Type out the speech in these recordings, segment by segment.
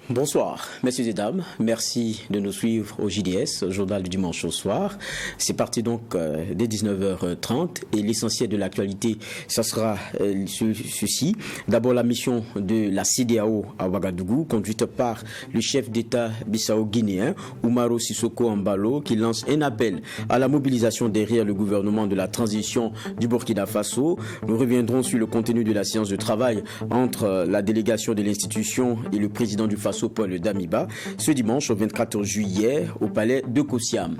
Bonsoir, messieurs et dames. Merci de nous suivre au JDS, journal du dimanche au soir. C'est parti donc dès 19h30 et l'essentiel de l'actualité, ça sera ceci. D'abord la mission de la CEDEAO à Ouagadougou, conduite par le chef d'État bissau-guinéen, Umaro Sissoko Embalo, qui lance un appel à la mobilisation derrière le gouvernement de la transition du Burkina Faso. Nous reviendrons sur le contenu de la séance de travail entre la délégation de l'institution et le président du Faso, Paul Damiba, ce dimanche au 24 juillet au palais de Kosiam.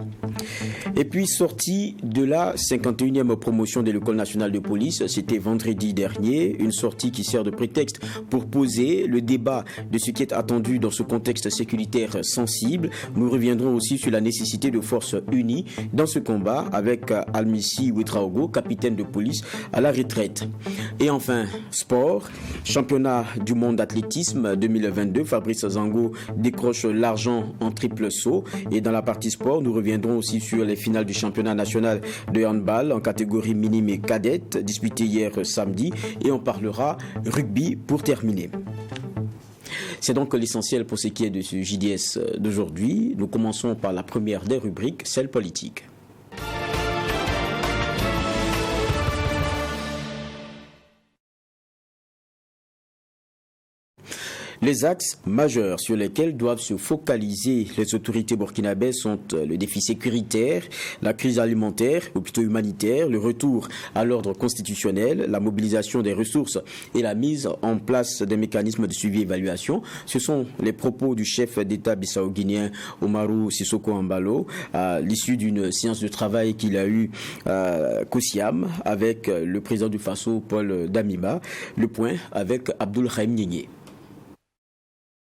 Et puis sortie de la 51e promotion de l'École nationale de police, c'était vendredi dernier, une sortie qui sert de prétexte pour poser le débat de ce qui est attendu dans ce contexte sécuritaire sensible. Nous reviendrons aussi sur la nécessité de forces unies dans ce combat avec Almissi Ouedraogo, capitaine de police à la retraite. Et enfin, sport, championnat du monde d'athlétisme 2022, Fabrice Zango décroche l'argent en triple saut. Et dans la partie sport, nous reviendrons aussi sur les finales du championnat national de handball en catégorie minime et cadette, disputées hier samedi. Et on parlera rugby pour terminer. C'est donc l'essentiel pour ce qui est de ce JDS d'aujourd'hui. Nous commençons par la première des rubriques, celle politique. Les axes majeurs sur lesquels doivent se focaliser les autorités burkinabèses sont le défi sécuritaire, la crise alimentaire, ou plutôt humanitaire, le retour à l'ordre constitutionnel, la mobilisation des ressources et la mise en place des mécanismes de suivi et évaluation. Ce sont les propos du chef d'État bissau-guinéen Umaro Sissoko Embalo à l'issue d'une séance de travail qu'il a eue à Kosiam avec le président du Faso, Paul Damiba. Le point avec Abdoul Rahim Niénié.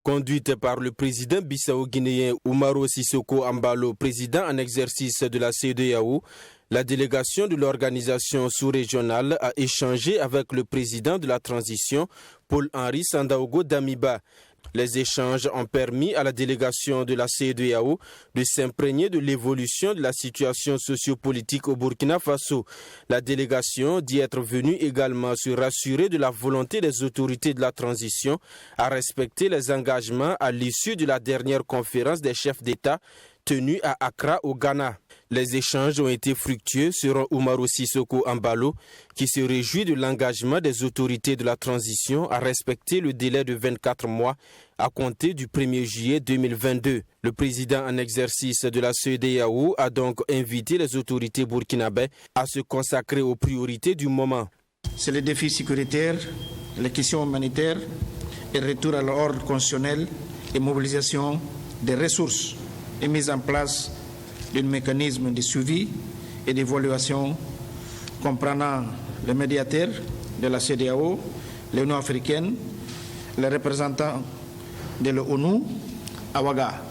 Conduite par le président bissau-guinéen Umaro Sissoko Embalo, président en exercice de la CEDEAO, la délégation de l'organisation sous-régionale a échangé avec le président de la transition, Paul-Henri Sandaogo Damiba. Les échanges ont permis à la délégation de la CEDEAO de s'imprégner de l'évolution de la situation sociopolitique au Burkina Faso. La délégation dit être venue également se rassurer de la volonté des autorités de la transition à respecter les engagements à l'issue de la dernière conférence des chefs d'État tenue à Accra au Ghana. Les échanges ont été fructueux selon Umaro Sissoko Embalo, qui se réjouit de l'engagement des autorités de la transition à respecter le délai de 24 mois à compter du 1er juillet 2022. Le président en exercice de la CEDEAO a donc invité les autorités burkinabèses à se consacrer aux priorités du moment. C'est les défis sécuritaires, les questions humanitaires et retour à l'ordre constitutionnel et mobilisation des ressources et mise en place d'un mécanisme de suivi et d'évaluation comprenant les médiateurs de la CEDEAO, l'Union africaine, les représentants de l'ONU à Ouaga.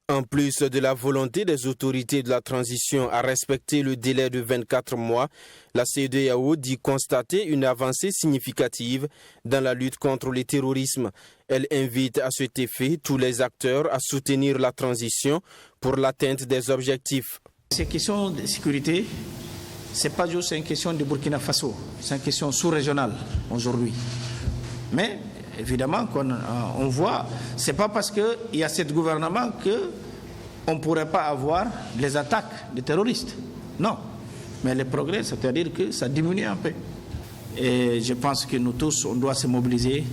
En plus de la volonté des autorités de la transition à respecter le délai de 24 mois, la CEDEAO dit constater une avancée significative dans la lutte contre le terrorisme. Elle invite à cet effet tous les acteurs à soutenir la transition pour l'atteinte des objectifs. Ces questions de sécurité, ce n'est pas juste une question de Burkina Faso, c'est une question sous-régionale aujourd'hui. Mais évidemment, on voit, ce n'est pas parce qu'il y a ce gouvernement qu'on ne pourrait pas avoir les attaques des terroristes. Non. Mais le progrès, c'est-à-dire que ça diminue un peu. Et je pense que nous tous, on doit se mobiliser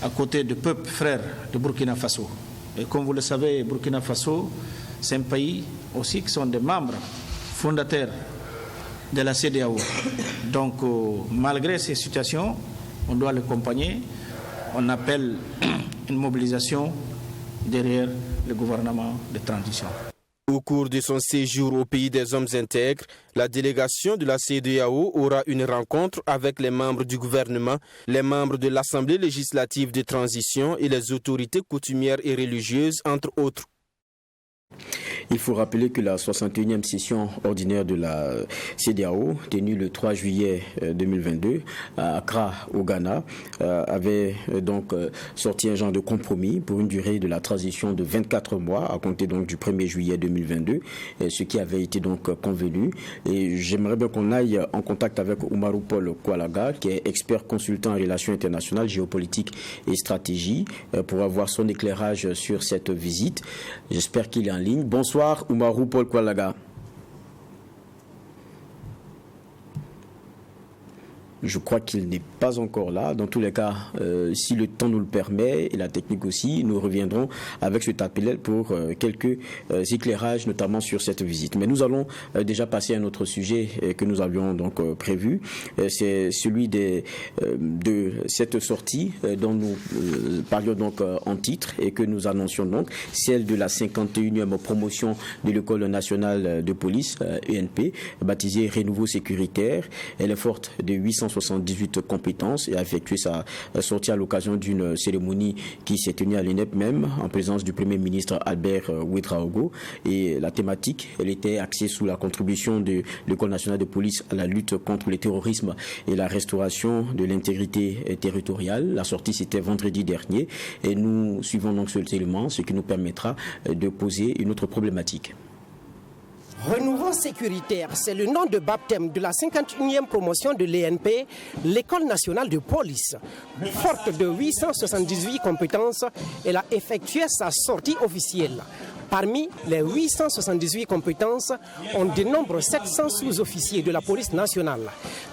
à côté du peuple frère de Burkina Faso. Et comme vous le savez, Burkina Faso, c'est un pays aussi qui sont des membres fondateurs de la CEDEAO. Donc, malgré ces situations, on doit l'accompagner. On appelle une mobilisation derrière le gouvernement de transition. Au cours de son séjour au pays des hommes intègres, la délégation de la CEDEAO aura une rencontre avec les membres du gouvernement, les membres de l'Assemblée législative de transition et les autorités coutumières et religieuses, entre autres. Il faut rappeler que la 61e session ordinaire de la CEDEAO, tenue le 3 juillet 2022 à Accra, au Ghana, avait donc sorti un genre de compromis pour une durée de la transition de 24 mois à compter donc du 1er juillet 2022, ce qui avait été donc convenu. Et j'aimerais bien qu'on aille en contact avec Oumarou Paul Kwalaga, qui est expert consultant en relations internationales, géopolitique et stratégie, pour avoir son éclairage sur cette visite. J'espère qu'il est en ligne. Bonsoir Oumarou Paul Kwalaga. Je crois qu'il n'est pas encore là. Dans tous les cas, si le temps nous le permet et la technique aussi, nous reviendrons avec cet appel pour quelques éclairages, notamment sur cette visite. Mais nous allons déjà passer à un autre sujet que nous avions donc prévu. C'est celui de cette sortie dont nous parlions donc en titre et que nous annoncions donc, celle de la 51e promotion de l'École nationale de police, ENP, baptisée Renouveau sécuritaire. Elle est forte de 878 compétences et a effectué sa sortie à l'occasion d'une cérémonie qui s'est tenue à l'INEP même, en présence du Premier ministre Albert Ouedraogo. Et la thématique, elle était axée sous la contribution de l'École nationale de police à la lutte contre le terrorisme et la restauration de l'intégrité territoriale. La sortie, c'était vendredi dernier et nous suivons donc cet élément, ce qui nous permettra de poser une autre problématique. Renouveau sécuritaire, c'est le nom de baptême de la 51e promotion de l'ENP, l'École nationale de police. Forte de 878 compétences, elle a effectué sa sortie officielle. Parmi les 878 compétences, on dénombre 700 sous-officiers de la police nationale.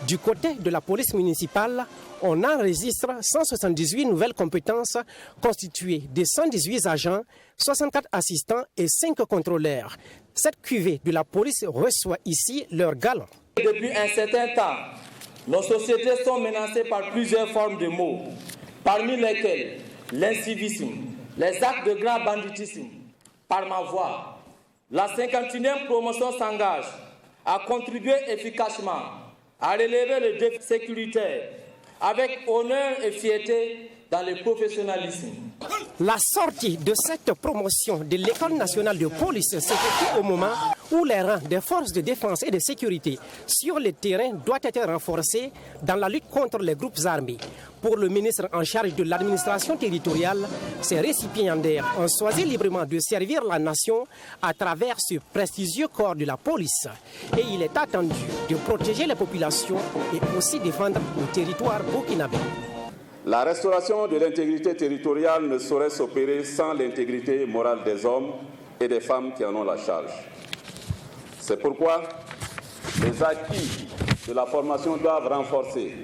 Du côté de la police municipale, on enregistre 178 nouvelles compétences constituées de 118 agents, 64 assistants et 5 contrôleurs. Cette cuvée de la police reçoit ici leur galant. Depuis un certain temps, nos sociétés sont menacées par plusieurs formes de maux, parmi lesquelles l'incivisme, les actes de grand banditisme. Par ma voix, la 51e promotion s'engage à contribuer efficacement à relever le défi sécuritaire avec honneur et fierté dans le professionnalisme. La sortie de cette promotion de l'École nationale de police s'effectue au moment où les rangs des forces de défense et de sécurité sur le terrain doivent être renforcés dans la lutte contre les groupes armés. Pour le ministre en charge de l'administration territoriale, ces récipiendaires ont choisi librement de servir la nation à travers ce prestigieux corps de la police. Et il est attendu de protéger les populations et aussi défendre le territoire burkinabé. La restauration de l'intégrité territoriale ne saurait s'opérer sans l'intégrité morale des hommes et des femmes qui en ont la charge. C'est pourquoi les acquis de la formation doivent renforcer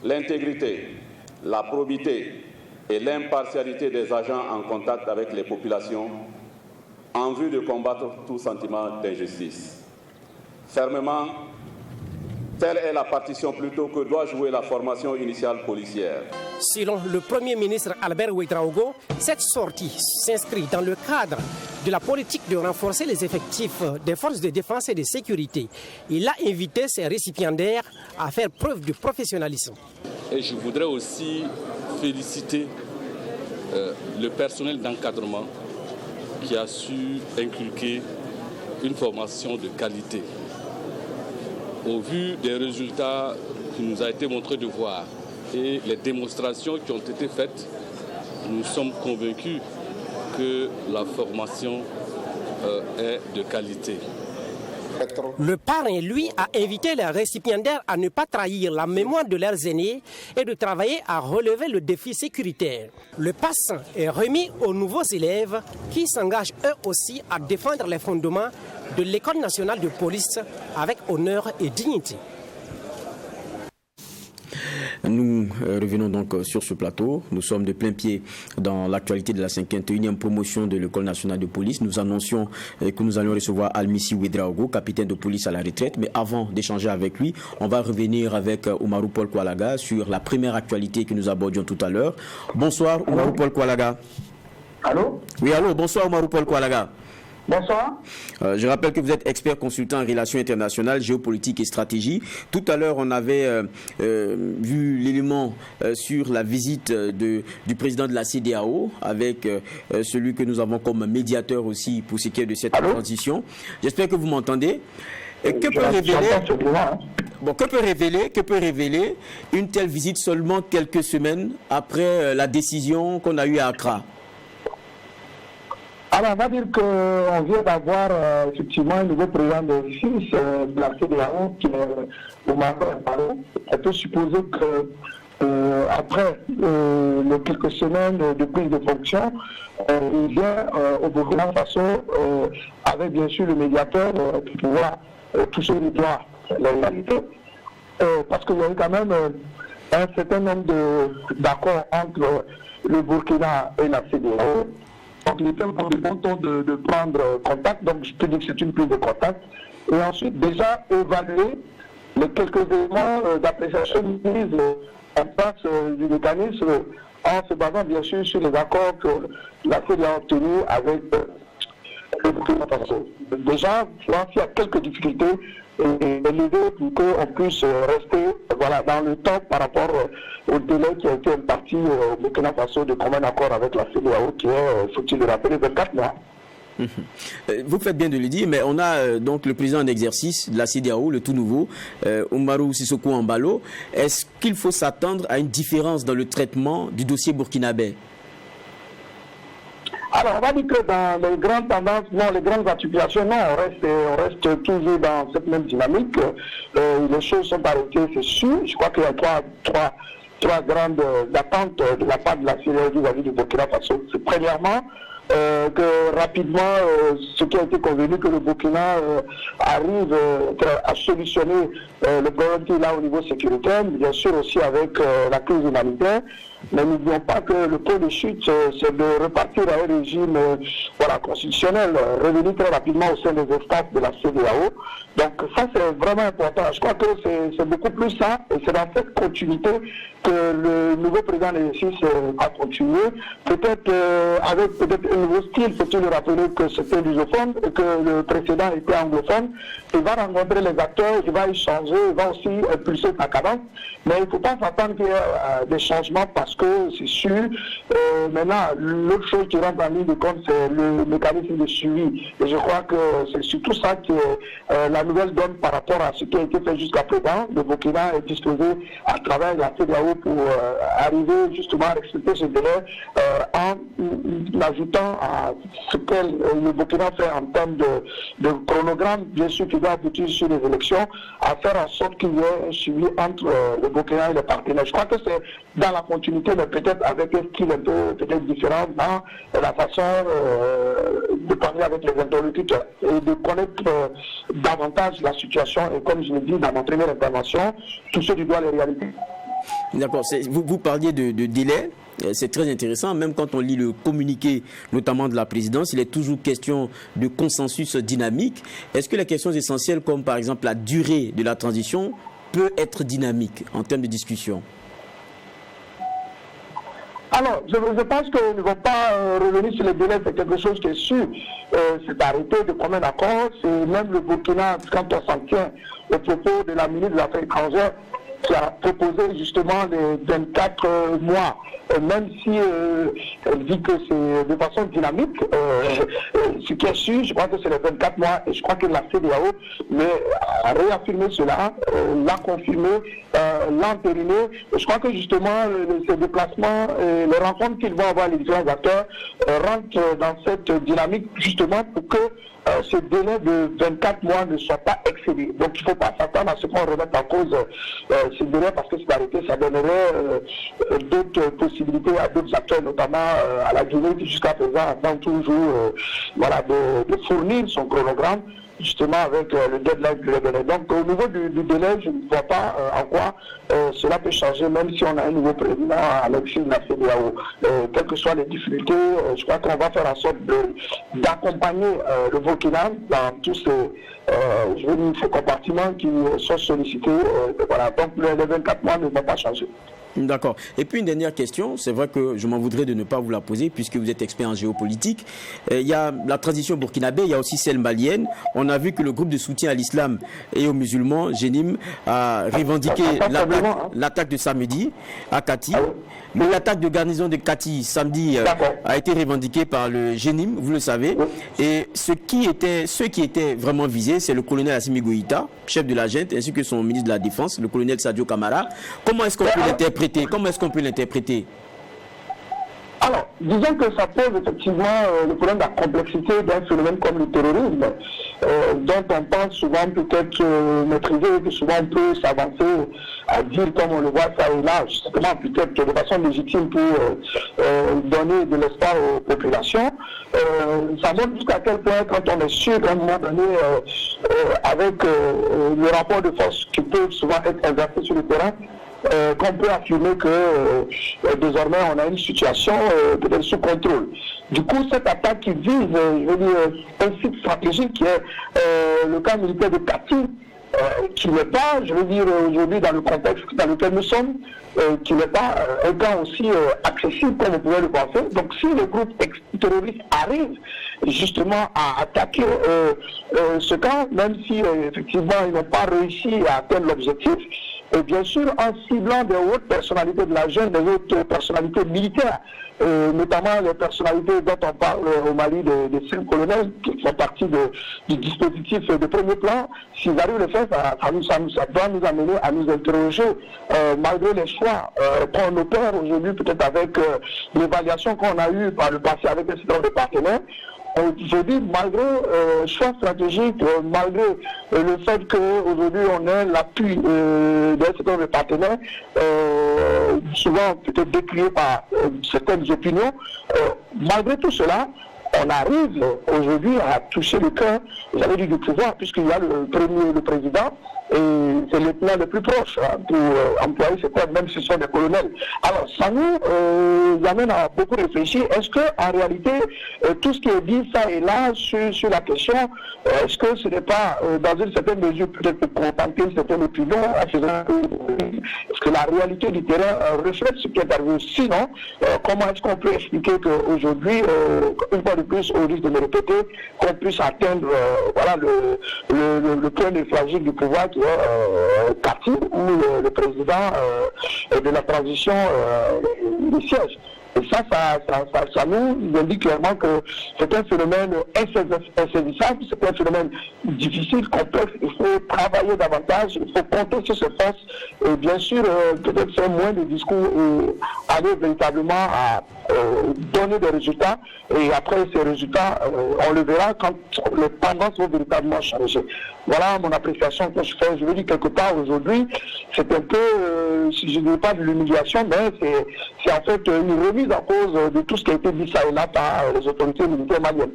l'intégrité, la probité et l'impartialité des agents en contact avec les populations en vue de combattre tout sentiment d'injustice. Fermement, telle est la partition plutôt que doit jouer la formation initiale policière. Selon le Premier ministre Albert Ouedraogo, cette sortie s'inscrit dans le cadre de la politique de renforcer les effectifs des forces de défense et de sécurité. Il a invité ses récipiendaires à faire preuve de professionnalisme. Et je voudrais aussi féliciter le personnel d'encadrement qui a su inculquer une formation de qualité. Au vu des résultats qui nous a été montré de voir et les démonstrations qui ont été faites, nous sommes convaincus que la formation est de qualité. Le parrain, lui, a invité les récipiendaires à ne pas trahir la mémoire de leurs aînés et de travailler à relever le défi sécuritaire. Le pass est remis aux nouveaux élèves qui s'engagent eux aussi à défendre les fondements de l'École nationale de police avec honneur et dignité. Nous revenons donc sur ce plateau. Nous sommes de plein pied dans l'actualité de la 51e promotion de l'École nationale de police. Nous annoncions que nous allions recevoir Almissi Ouedraogo, capitaine de police à la retraite. Mais avant d'échanger avec lui, on va revenir avec Oumarou Paul Kwalaga sur la première actualité que nous abordions tout à l'heure. Bonsoir Oumarou Paul Kwalaga. Allô? Oui, allô, bonsoir Oumarou Paul Kwalaga. Bonsoir. Je rappelle que vous êtes expert consultant en relations internationales, géopolitique et stratégie. Tout à l'heure, on avait vu l'élément sur la visite du président de la CEDEAO avec celui que nous avons comme médiateur aussi pour ce qui est de cette transition. J'espère que vous m'entendez. Que peut révéler une telle visite seulement quelques semaines après la décision qu'on a eue à Accra? Alors, on va dire qu'on vient d'avoir effectivement un nouveau président de la CEDEAO, qui est Oumaro Embalo. On peut supposer que après les quelques semaines de prise de fonction, il vient au Burkina Faso avec bien sûr le médiateur pour pouvoir toucher les doigts la réalité. Parce qu'il y a eu quand même un certain nombre d'accords entre le Burkina et la CEDEAO. Donc il était un bon temps de prendre contact, donc je peux dire que c'est une prise de contact. Et ensuite déjà évaluer les quelques éléments d'appréciation mise en place du mécanisme en se basant bien sûr sur les accords que la CEDEAO a obtenus avec le Burkina Faso. Déjà, s'il y a quelques difficultés, l'idée pour qu'on puisse rester dans le temps par rapport au délai qui a été imparti au Burkina Faso de commun accord avec la CEDEAO qui est, faut-il le rappeler, 24 mois. Vous faites bien de le dire, mais on a donc le président en exercice de la CEDEAO, le tout nouveau, Umaru Sissoko Embalo. Est-ce qu'il faut s'attendre à une différence dans le traitement du dossier burkinabé? Alors, on va dire que dans les grandes tendances, non, les grandes articulations, non, on reste toujours dans cette même dynamique. Les choses sont arrêtées, c'est sûr. Je crois qu'il y a trois grandes attentes de la part de la CEDEAO vis-à-vis du Burkina Faso. C'est premièrement que rapidement, ce qui a été convenu, que le Burkina arrive à solutionner le problème qu'il a au niveau sécuritaire, bien sûr aussi avec la crise humanitaire. Mais n'oublions pas que le point de chute, c'est de repartir à un régime constitutionnel, revenir très rapidement au sein des instances de la CEDEAO. Donc ça, c'est vraiment important. Je crois que c'est beaucoup plus ça, et c'est dans cette continuité que le nouveau président de l'exercice a continué. Peut-être avec un nouveau style, faut-il le rappeler que c'était lusophone et que le précédent était anglophone. Il va rencontrer les acteurs, il va échanger, il va aussi impulser sa cadence. Mais il ne faut pas s'attendre qu'il y ait des changements parce que c'est sûr. Maintenant, l'autre chose qui rentre en ligne de compte, c'est le mécanisme de suivi. Et je crois que c'est surtout ça qui est la nouvelle donne par rapport à ce qui a été fait jusqu'à présent. Le Burkina est disposé à travers la CEDEAO pour arriver justement à respecter ce délai en ajoutant à ce que le Burkina fait en termes de chronogramme, bien sûr qui doit aboutir sur les élections, à faire en sorte qu'il y ait un suivi entre le Burkina et les partenaires. Je crois que c'est dans la continuité, mais peut-être avec un style un peu peut-être différent dans la façon de parler avec les interlocuteurs et de connaître davantage la situation. Et comme je l'ai dit dans ma première intervention, toucher du doigt les réalités. D'accord. Vous parliez de délai. C'est très intéressant, même quand on lit le communiqué, notamment de la présidence, il est toujours question de consensus dynamique. Est-ce que les questions essentielles, comme par exemple la durée de la transition, peut être dynamique en termes de discussion? Alors, je pense qu'ils ne vont pas revenir sur les délais, c'est quelque chose qui est sûr. C'est arrêté de commun accord. C'est même le Burkina, quand on s'en tient au propos de la ministre des Affaires étrangères, qui a proposé justement les 24 mois, même si elle dit que c'est de façon dynamique, ce qui est sûr, je crois que c'est les 24 mois, et je crois que la CEDEAO a réaffirmé cela, l'a confirmé, l'a entériné, et je crois que justement ces déplacements, les rencontres qu'ils vont avoir les différents acteurs rentrent dans cette dynamique justement pour que ce délai de 24 mois ne soit pas excédé. Donc il ne faut pas s'attendre à ce qu'on remette en cause ce délai parce que c'est arrêté, ça donnerait d'autres possibilités à d'autres acteurs, notamment à la Guinée qui jusqu'à présent attend toujours de fournir son chronogramme justement avec le deadline du délai. Donc au niveau du délai, je ne vois pas en quoi cela peut changer, même si on a un nouveau président à l'exil de la CEDEAO. Quelles que soient les difficultés, je crois qu'on va faire en sorte d'accompagner le Burkina dans tous ces compartiments qui sont sollicités. Donc les 24 mois ne vont pas changer. D'accord. Et puis une dernière question, c'est vrai que je m'en voudrais de ne pas vous la poser puisque vous êtes expert en géopolitique. Il y a la transition burkinabé, il y a aussi celle malienne. On a vu que le groupe de soutien à l'islam et aux musulmans, Génim, a revendiqué l'attaque de samedi à Kati. Mais l'attaque de garnison de Kati samedi a été revendiquée par le Génim, vous le savez. Et ceux qui étaient vraiment visés, c'est le colonel Assimi Goïta, chef de la junte, ainsi que son ministre de la Défense, le colonel Sadio Kamara. Comment est-ce qu'on peut l'interpréter? Alors, disons que ça pose effectivement le problème de la complexité d'un phénomène comme le terrorisme, dont on pense souvent peut-être maîtriser, que souvent on peut s'avancer à dire comme on le voit ça et là, justement peut-être de façon légitime pour donner de l'espoir aux populations. Ça montre jusqu'à quel point quand on est sûr qu'à un moment donné, avec le rapport de force qui peut souvent être exercé sur le terrain, qu'on peut affirmer que désormais on a une situation peut-être sous contrôle. Du coup, cette attaque qui vise, je veux dire, un site stratégique qui est le camp militaire de Kati, qui n'est pas, je veux dire, aujourd'hui dans le contexte dans lequel nous sommes, qui n'est pas un camp aussi accessible comme on pouvait le penser. Donc si les groupes terroristes arrivent justement à attaquer ce camp, même si effectivement ils n'ont pas réussi à atteindre l'objectif, et bien sûr en ciblant des hautes personnalités de la junte, des hautes personnalités militaires, notamment les personnalités dont on parle au Mali, des 5 colonels qui font partie du dispositif de premier plan. S'ils arrivent à le faire, ça doit nous amener à nous interroger malgré les choix qu'on opère aujourd'hui, peut-être avec l'évaluation qu'on a eue par le passé avec un certain nombre de partenaires. Aujourd'hui, malgré le choix stratégique, malgré le fait qu'aujourd'hui on ait l'appui d'un certain nombre de partenaires, souvent peut-être décriés par certaines opinions, malgré tout cela, on arrive aujourd'hui à toucher le cœur, j'avais dit, du pouvoir, puisqu'il y a le président, et c'est le plan le plus proche pour employer ces termes, même si ce sont des colonels. Alors, ça nous amène à beaucoup réfléchir. Est-ce qu'en réalité, tout ce qui est dit ça et là sur la question, est-ce que ce n'est pas, dans une certaine mesure, peut-être pour contenter une certaine opinion, est-ce que la réalité du terrain reflète ce qui est arrivé? Sinon, comment est-ce qu'on peut expliquer qu'aujourd'hui, une fois de plus, au risque de me répéter, qu'on puisse atteindre le point névralgique du pouvoir, qui est Kati, où le président de la transition du siège. Et ça nous indique clairement que c'est un phénomène insaisissable, c'est un phénomène difficile, complexe. Il faut travailler davantage, il faut compter sur ses forces et bien sûr peut-être faire moins de discours et aller véritablement à donner des résultats. Et après ces résultats, on le verra quand les tendances vont véritablement changer. Voilà mon appréciation que je fais. Je veux dire quelque part aujourd'hui, c'est un peu, si je ne dis pas de l'humiliation, mais c'est en fait une remise en cause de tout ce qui a été dit ça et là par les autorités militaires maliennes.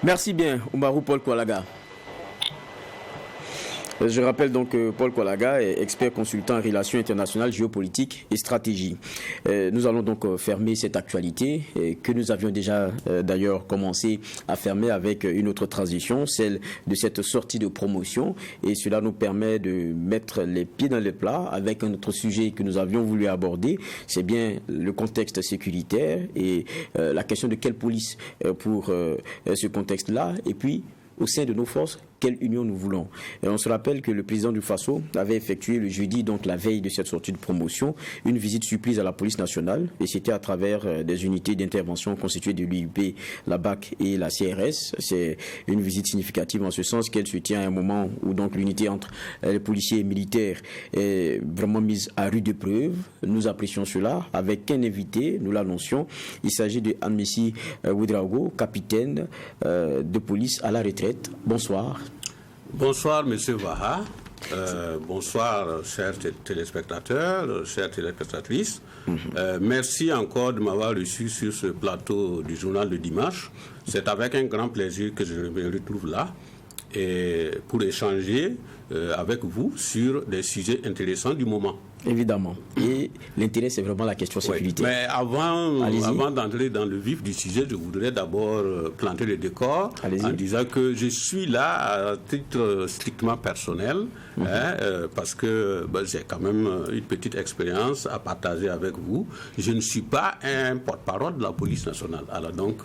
Merci bien, Oumarou Paul Koualaga. Je rappelle donc que Paul Koualaga est expert consultant en relations internationales, géopolitique et stratégie. Nous allons donc fermer cette actualité que nous avions déjà d'ailleurs commencé à fermer avec une autre transition, celle de cette sortie de promotion. Et cela nous permet de mettre les pieds dans les plats avec un autre sujet que nous avions voulu aborder. C'est bien le contexte sécuritaire et la question de quelle police pour ce contexte-là. Et puis, au sein de nos forces, quelle union nous voulons. Et on se rappelle que le président du Faso avait effectué le jeudi, donc la veille de cette sortie de promotion, une visite surprise à la police nationale, et c'était à travers des unités d'intervention constituées de l'UIP, la BAC et la CRS. C'est une visite significative en ce sens qu'elle se tient à un moment où donc l'unité entre les policiers et militaires est vraiment mise à rude épreuve. Nous apprécions cela avec un invité, nous l'annoncions. Il s'agit de Anmessi Ouedraogo, capitaine de police à la retraite. Bonsoir. Bonsoir, M. Vaha. Bonsoir, chers téléspectateurs, chères téléspectatrices. Merci encore de m'avoir reçu sur ce plateau du journal de dimanche. C'est avec un grand plaisir que je me retrouve là et pour échanger avec vous sur des sujets intéressants du moment. Évidemment. Et l'intérêt, c'est vraiment la question sécurité. Mais avant d'entrer dans le vif du sujet, je voudrais d'abord planter le décor en disant que je suis là à titre strictement personnel, parce que j'ai quand même une petite expérience à partager avec vous. Je ne suis pas un porte-parole de la police nationale. Alors donc,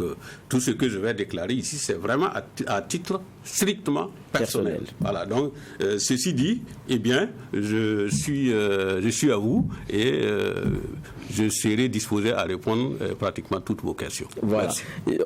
tout ce que je vais déclarer ici, c'est vraiment à titre strictement personnel. Voilà. Donc, ceci dit, eh bien, je suis à vous et je serai disposé à répondre pratiquement toutes vos questions. Voilà.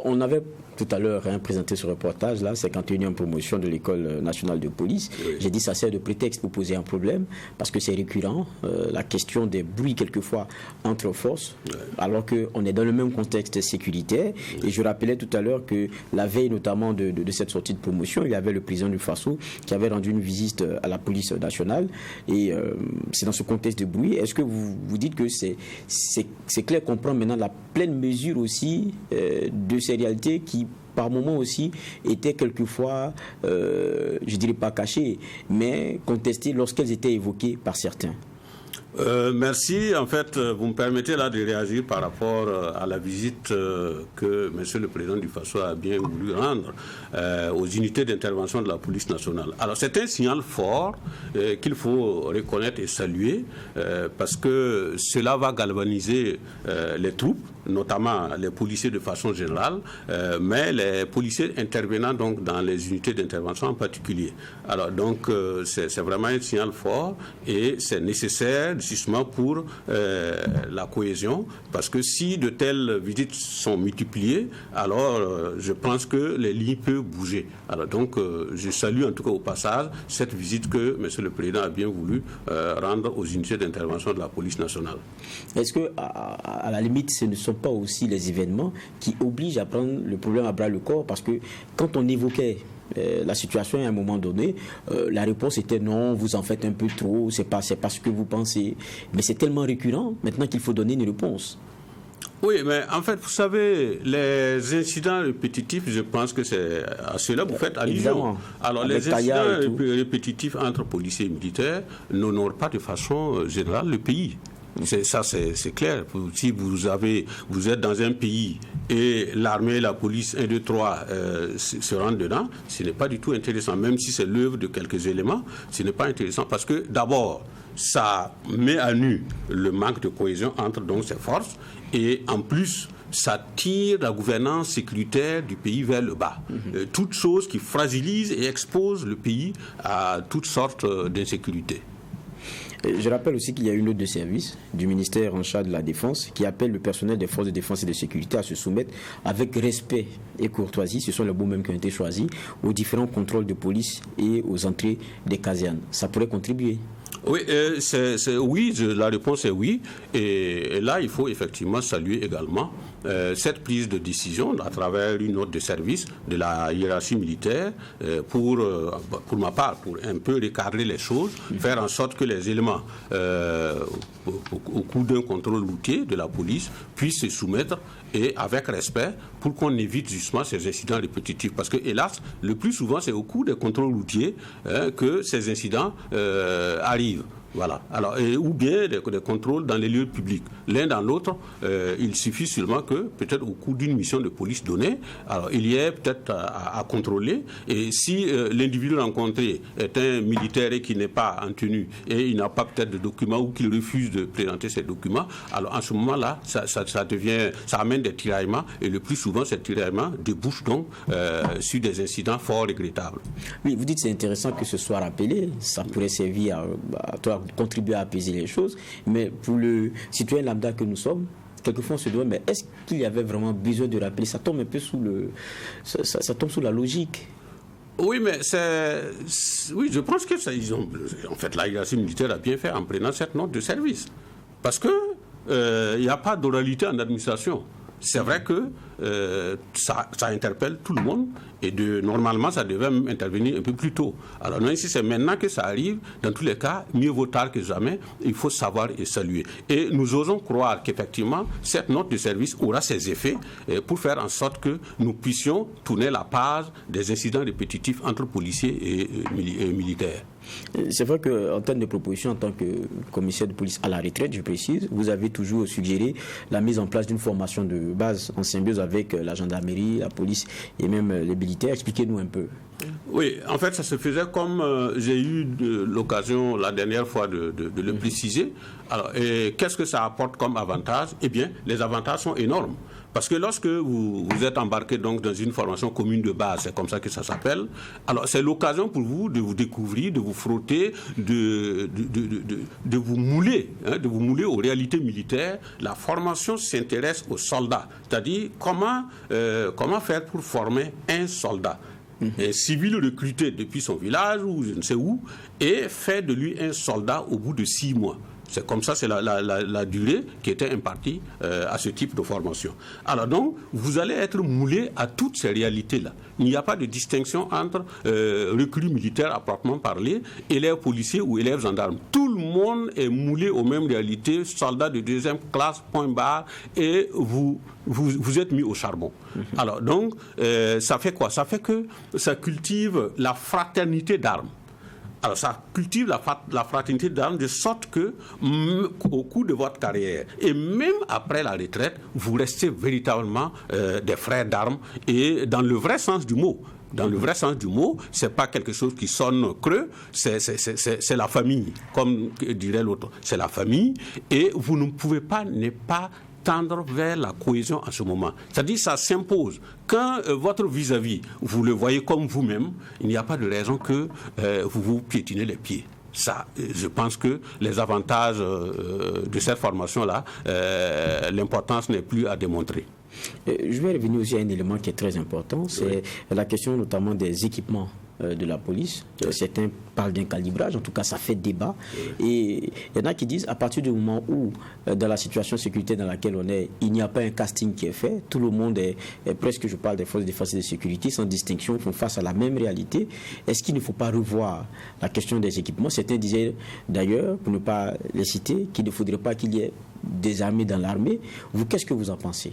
On avait tout à l'heure présenté ce reportage-là, 51e promotion de l'École nationale de police. Oui. J'ai dit ça sert de prétexte pour poser un problème parce que c'est récurrent, la question des bruits quelquefois entre forces, alors qu'on est dans le même contexte sécuritaire. Et je rappelais tout à l'heure que la veille notamment de cette sortie de promotion, il y avait le président du Faso qui avait rendu une visite à la police nationale et c'est dans ce contexte de bruit. Est-ce que vous dites que c'est clair qu'on prend maintenant la pleine mesure aussi de ces réalités qui par moments aussi étaient quelquefois, je dirais pas cachées, mais contestées lorsqu'elles étaient évoquées par certains? Merci. En fait, vous me permettez là de réagir par rapport à la visite que Monsieur le Président du Faso a bien voulu rendre aux unités d'intervention de la police nationale. Alors, c'est un signal fort qu'il faut reconnaître et saluer parce que cela va galvaniser les troupes, notamment les policiers de façon générale, mais les policiers intervenant donc dans les unités d'intervention en particulier. Alors, donc, c'est vraiment un signal fort et c'est nécessaire justement pour la cohésion, parce que si de telles visites sont multipliées, alors je pense que les lignes peuvent bouger. Alors donc je salue en tout cas au passage cette visite que M. le Président a bien voulu rendre aux unités d'intervention de la police nationale. Est-ce que à la limite ce ne sont pas aussi les événements qui obligent à prendre le problème à bras le corps, parce que quand on évoquait la situation à un moment donné, la réponse était non, vous en faites un peu trop, c'est pas ce que vous pensez. Mais c'est tellement récurrent maintenant qu'il faut donner une réponse. Oui, mais en fait, vous savez, les incidents répétitifs, je pense que c'est à cela que vous faites allusion. Alors, les incidents répétitifs entre policiers et militaires n'honorent pas de façon générale le pays. C'est clair. Si vous êtes dans un pays et l'armée, la police, 1, 2, 3 se rendent dedans, ce n'est pas du tout intéressant. Même si c'est l'œuvre de quelques éléments, ce n'est pas intéressant parce que d'abord, ça met à nu le manque de cohésion entre donc ces forces et en plus, ça tire la gouvernance sécuritaire du pays vers le bas. Toute chose qui fragilise et expose le pays à toutes sortes d'insécurité. Je rappelle aussi qu'il y a une note de service du ministère en charge de la Défense qui appelle le personnel des forces de défense et de sécurité à se soumettre avec respect et courtoisie, ce sont les mots mêmes qui ont été choisis, aux différents contrôles de police et aux entrées des casernes. Ça pourrait contribuer? Oui, oui, la réponse est oui. Et là, il faut effectivement saluer également cette prise de décision à travers une note de service de la hiérarchie militaire pour ma part, pour un peu recadrer les choses, faire en sorte que les éléments au cours d'un contrôle routier de la police puissent se soumettre et avec respect pour qu'on évite justement ces incidents répétitifs. Parce que, hélas, le plus souvent, c'est au cours des contrôles routiers que ces incidents arrivent. Voilà. Alors, ou bien des contrôles dans les lieux publics. L'un dans l'autre, il suffit seulement que, peut-être au cours d'une mission de police donnée, alors il y ait peut-être à contrôler. Et si l'individu rencontré est un militaire et qui n'est pas en tenue et il n'a pas peut-être de documents ou qu'il refuse de présenter ses documents, alors en ce moment-là, ça amène des tiraillements et le plus souvent, ces tiraillements débouchent donc sur des incidents fort regrettables. Oui, vous dites que c'est intéressant que ce soit rappelé, ça pourrait servir à toi contribuer à apaiser les choses, mais pour le citoyen lambda que nous sommes, quelquefois on se demande, mais est-ce qu'il y avait vraiment besoin de rappeler? Ça tombe un peu ça tombe sous la logique. Oui, mais oui, je pense que en fait, la hiérarchie militaire a bien fait en prenant cette note de service, parce que il n'y a pas d'oralité en administration. C'est vrai que ça interpelle tout le monde et normalement ça devait même intervenir un peu plus tôt. Alors non, ici c'est maintenant que ça arrive, dans tous les cas, mieux vaut tard que jamais, il faut savoir et saluer. Et nous osons croire qu'effectivement cette note de service aura ses effets pour faire en sorte que nous puissions tourner la page des incidents répétitifs entre policiers et militaires. C'est vrai qu'en termes de proposition, en tant que commissaire de police à la retraite, je précise, vous avez toujours suggéré la mise en place d'une formation de base en symbiose avec la gendarmerie, la police et même les militaires. Expliquez-nous un peu. Oui, en fait, ça se faisait comme j'ai eu l'occasion la dernière fois de le préciser. Alors, qu'est-ce que ça apporte comme avantage? Eh bien, les avantages sont énormes. Parce que lorsque vous êtes embarqué donc dans une formation commune de base, c'est comme ça que ça s'appelle, alors c'est l'occasion pour vous de vous découvrir, de vous frotter, de vous mouler, de vous mouler aux réalités militaires. La formation s'intéresse aux soldats, c'est-à-dire comment faire pour former un soldat. Un civil recruté depuis son village ou je ne sais où et fait de lui un soldat au bout de 6 mois. C'est comme ça, c'est la durée qui était impartie à ce type de formation. Alors donc, vous allez être moulé à toutes ces réalités-là. Il n'y a pas de distinction entre recrues militaires à proprement parler, élèves policiers ou élèves gendarmes. Tout le monde est moulé aux mêmes réalités, soldats de 2e classe, point barre, et vous êtes mis au charbon. Alors donc, ça fait quoi? Ça fait que ça cultive la fraternité d'armes. Alors ça cultive la fraternité d'armes de sorte que au cours de votre carrière et même après la retraite, vous restez véritablement des frères d'armes et dans le vrai sens du mot. Dans le vrai sens du mot, c'est pas quelque chose qui sonne creux, c'est la famille, comme dirait l'autre. C'est la famille et vous ne pouvez pas ne pas tendre vers la cohésion en ce moment. C'est-à-dire ça s'impose. Quand votre vis-à-vis, vous le voyez comme vous-même, il n'y a pas de raison que vous vous piétinez les pieds. Ça, je pense que les avantages de cette formation-là, l'importance n'est plus à démontrer. Je vais revenir aussi à un élément qui est très important, c'est la question notamment des équipements de la police. Certains parlent d'un calibrage, en tout cas ça fait débat. Et il y en a qui disent à partir du moment où, dans la situation de sécurité dans laquelle on est, il n'y a pas un casting qui est fait, tout le monde est presque, je parle des forces de défense et de sécurité, sans distinction, font face à la même réalité. Est-ce qu'il ne faut pas revoir la question des équipements? Certains disaient d'ailleurs, pour ne pas les citer, qu'il ne faudrait pas qu'il y ait des armées dans l'armée. Vous, qu'est-ce que vous en pensez?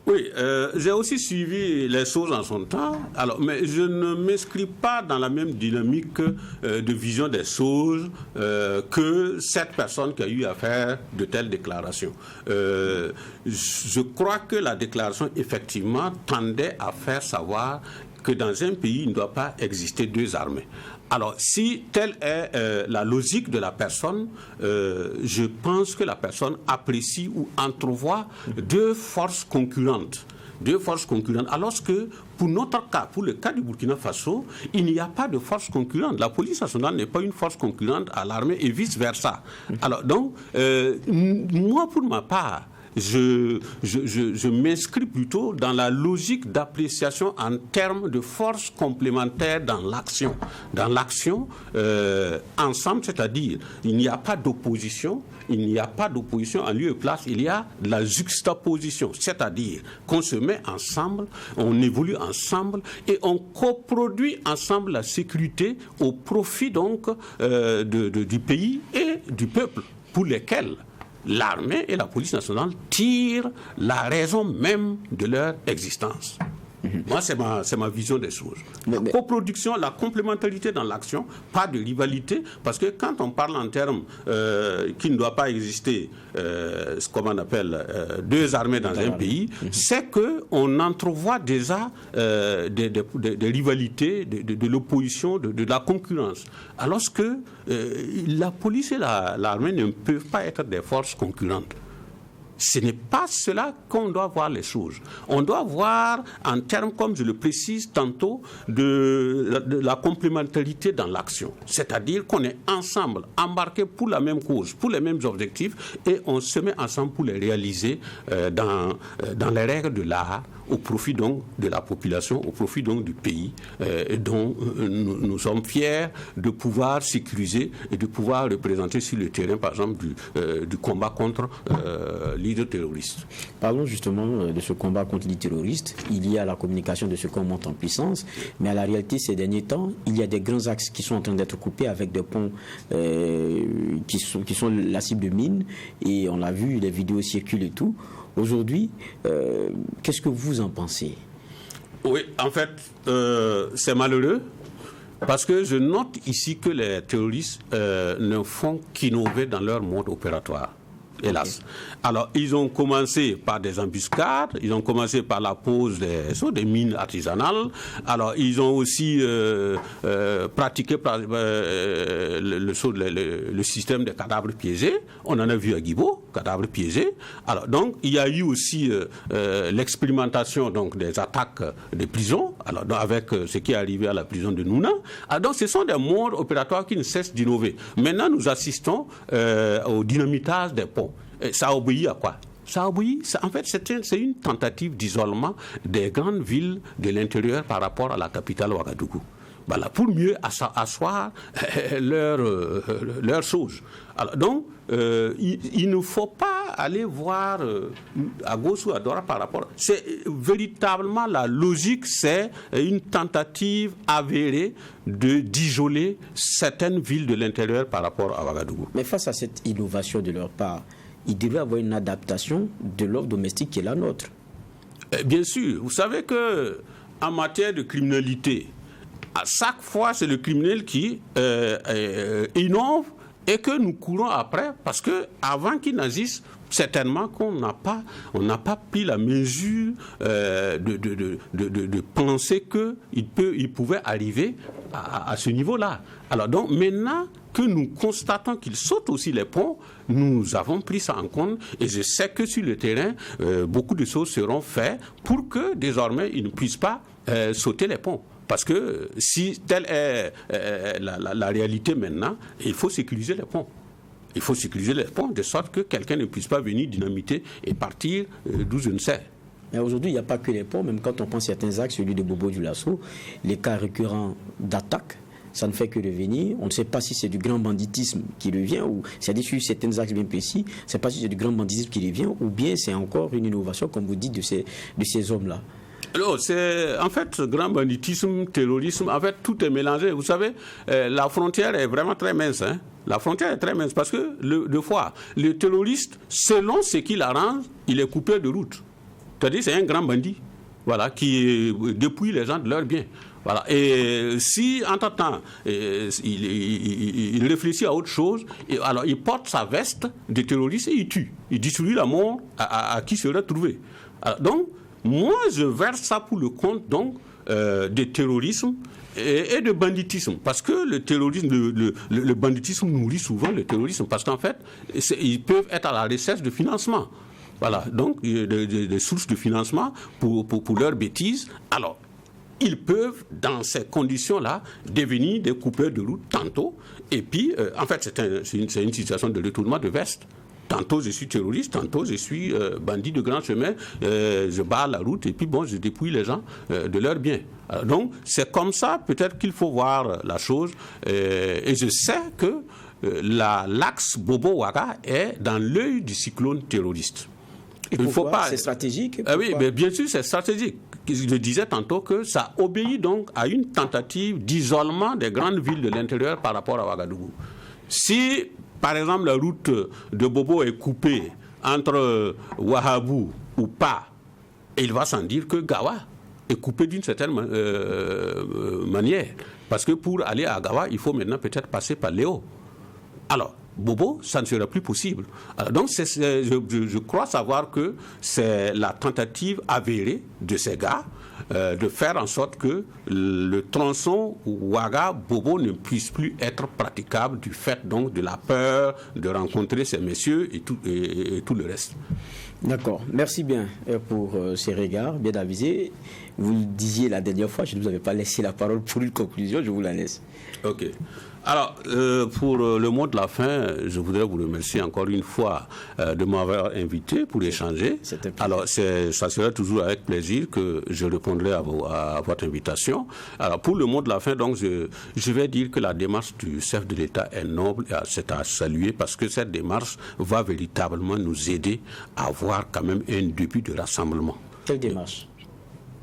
Oui, j'ai aussi suivi les choses en son temps, mais je ne m'inscris pas dans la même dynamique de vision des choses que cette personne qui a eu à faire de telles déclarations. Je crois que la déclaration, effectivement, tendait à faire savoir que dans un pays, il ne doit pas exister 2 armées. Alors, si telle est la logique de la personne, je pense que la personne apprécie ou entrevoit 2 forces concurrentes. 2 forces concurrentes. Alors que, pour notre cas, pour le cas du Burkina Faso, il n'y a pas de force concurrente. La police nationale n'est pas une force concurrente à l'armée et vice-versa. Alors, donc, moi, pour ma part, je m'inscris plutôt dans la logique d'appréciation en termes de forces complémentaires dans l'action. Dans l'action, ensemble, c'est-à-dire, il n'y a pas d'opposition, il n'y a pas d'opposition en lieu et place, il y a de la juxtaposition, c'est-à-dire qu'on se met ensemble, on évolue ensemble et on coproduit ensemble la sécurité au profit donc du pays et du peuple pour lesquels l'armée et la police nationale tirent la raison même de leur existence. Moi, c'est ma vision des choses. La coproduction, la complémentarité dans l'action, pas de rivalité, parce que quand on parle en termes qu'il ne doit pas exister, ce qu'on appelle 2 armées dans un pays, c'est qu'on entrevoit déjà des rivalités, de l'opposition, de la concurrence. Alors que la police et l'armée ne peuvent pas être des forces concurrentes. Ce n'est pas cela qu'on doit voir les choses. On doit voir en termes, comme je le précise tantôt, de la complémentarité dans l'action. C'est-à-dire qu'on est ensemble, embarqués pour la même cause, pour les mêmes objectifs, et on se met ensemble pour les réaliser dans les règles de l'art, au profit donc de la population, au profit donc du pays dont nous sommes fiers de pouvoir sécuriser et de pouvoir représenter sur le terrain, par exemple, du combat contre l'idée terroriste. Parlons justement de ce combat contre l'idée terroriste. Il y a la communication de ce qu'on monte en puissance, mais à la réalité, ces derniers temps, il y a des grands axes qui sont en train d'être coupés avec des ponts qui sont la cible de mines, et on l'a vu, les vidéos circulent et tout. Aujourd'hui, qu'est-ce que vous en pensez? Oui, en fait, c'est malheureux, Parce que je note ici que les terroristes ne font qu'innover dans leur mode opératoire. Hélas. Okay. Alors, ils ont commencé par des embuscades, ils ont commencé par la pose des mines artisanales. Alors, ils ont aussi pratiqué le système des cadavres piégés. On en a vu à Guibo, cadavres piégés. Alors, donc, il y a eu aussi l'expérimentation donc des attaques des prisons, alors, donc, avec ce qui est arrivé à la prison de Nouna. Alors, donc, ce sont des modes opératoires qui ne cessent d'innover. Maintenant, nous assistons au dynamitage des ponts. Et ça obéit à quoi? Ça obéit, en fait, c'est une tentative d'isolement des grandes villes de l'intérieur par rapport à la capitale Ouagadougou. Voilà, pour mieux asseoir leurs choses. Alors, donc, il ne faut pas aller voir à gauche ou à droite par rapport. C'est véritablement la logique, c'est une tentative avérée d'isoler certaines villes de l'intérieur par rapport à Ouagadougou. Mais face à cette innovation de leur part, il devrait y avoir une adaptation de l'offre domestique qui est la nôtre. Bien sûr, vous savez qu'en matière de criminalité, à chaque fois, c'est le criminel qui innove et que nous courons après, parce qu'avant qu'il n'agisse, certainement qu'on n'a pas pris la mesure de penser qu'il pouvait arriver à ce niveau-là. Alors donc maintenant que nous constatons qu'il saute aussi les ponts, nous avons pris ça en compte et je sais que sur le terrain, beaucoup de choses seront faites pour que désormais ils ne puissent pas sauter les ponts. Parce que si telle est la réalité maintenant, il faut sécuriser les ponts. Il faut sécuriser les ponts de sorte que quelqu'un ne puisse pas venir dynamiter et partir d'où je ne sais. Mais aujourd'hui, il n'y a pas que les ponts. Même quand on prend certains axes, celui de Bobo-Dioulasso, les cas récurrents d'attaque, ça ne fait que revenir. On ne sait pas si c'est du grand banditisme qui revient, ou c'est-à-dire sur certains axes bien précis, on ne sait pas si c'est du grand banditisme qui revient, ou bien c'est encore une innovation, comme vous dites, de ces hommes-là. Alors, c'est en fait grand banditisme, terrorisme, en fait tout est mélangé. Vous savez, la frontière est vraiment très mince. Hein? La frontière est très mince parce que, deux fois, le terroriste, selon ce qu'il arrange, il est coupé de route. C'est-à-dire c'est un grand bandit, voilà, qui dépouille les gens de leurs biens. Voilà. Et si, entre-temps, il réfléchit à autre chose, alors il porte sa veste de terroriste et il tue. Il distribue la mort à qui serait trouvé. Alors, donc, moi, je verse ça pour le compte donc de terrorisme et de banditisme. Parce que le terrorisme, le banditisme nourrit souvent le terrorisme. Parce qu'en fait, ils peuvent être à la recherche de financement. Voilà, donc des sources de financement pour leurs bêtises. Alors, ils peuvent, dans ces conditions-là, devenir des coupeurs de route tantôt. Et puis, en fait, c'est une situation de retournement de veste. Tantôt je suis terroriste, tantôt je suis bandit de grand chemin, je barre la route et puis bon, je dépouille les gens de leurs biens. Alors, donc c'est comme ça peut-être qu'il faut voir la chose. Et je sais que l'axe Bobo-Ouaga est dans l'œil du cyclone terroriste. Et pourquoi c'est stratégique? Oui, mais bien sûr c'est stratégique. Je disais tantôt que ça obéit donc à une tentative d'isolement des grandes villes de l'intérieur par rapport à Ouagadougou. Si par exemple, la route de Bobo est coupée entre Ouahabou ou pas, et il va sans dire que Gawa est coupé d'une certaine manière. Parce que pour aller à Gawa, il faut maintenant peut-être passer par Léo. Alors, Bobo, ça ne sera plus possible. Alors, donc, je crois savoir que c'est la tentative avérée de ces gars de faire en sorte que le tronçon Ouaga-Bobo ne puisse plus être praticable du fait donc de la peur de rencontrer ces messieurs et tout le reste. D'accord. Merci bien pour ces regards bien avisés. Vous le disiez la dernière fois, je ne vous avais pas laissé la parole pour une conclusion, je vous la laisse. Ok. Alors, pour le mot de la fin, je voudrais vous remercier encore une fois de m'avoir invité pour échanger. Alors, ça sera toujours avec plaisir que je répondrai à votre invitation. Alors, pour le mot de la fin, donc, je vais dire que la démarche du chef de l'État est noble et c'est à saluer parce que cette démarche va véritablement nous aider à avoir quand même un début de rassemblement. Quelle démarche ?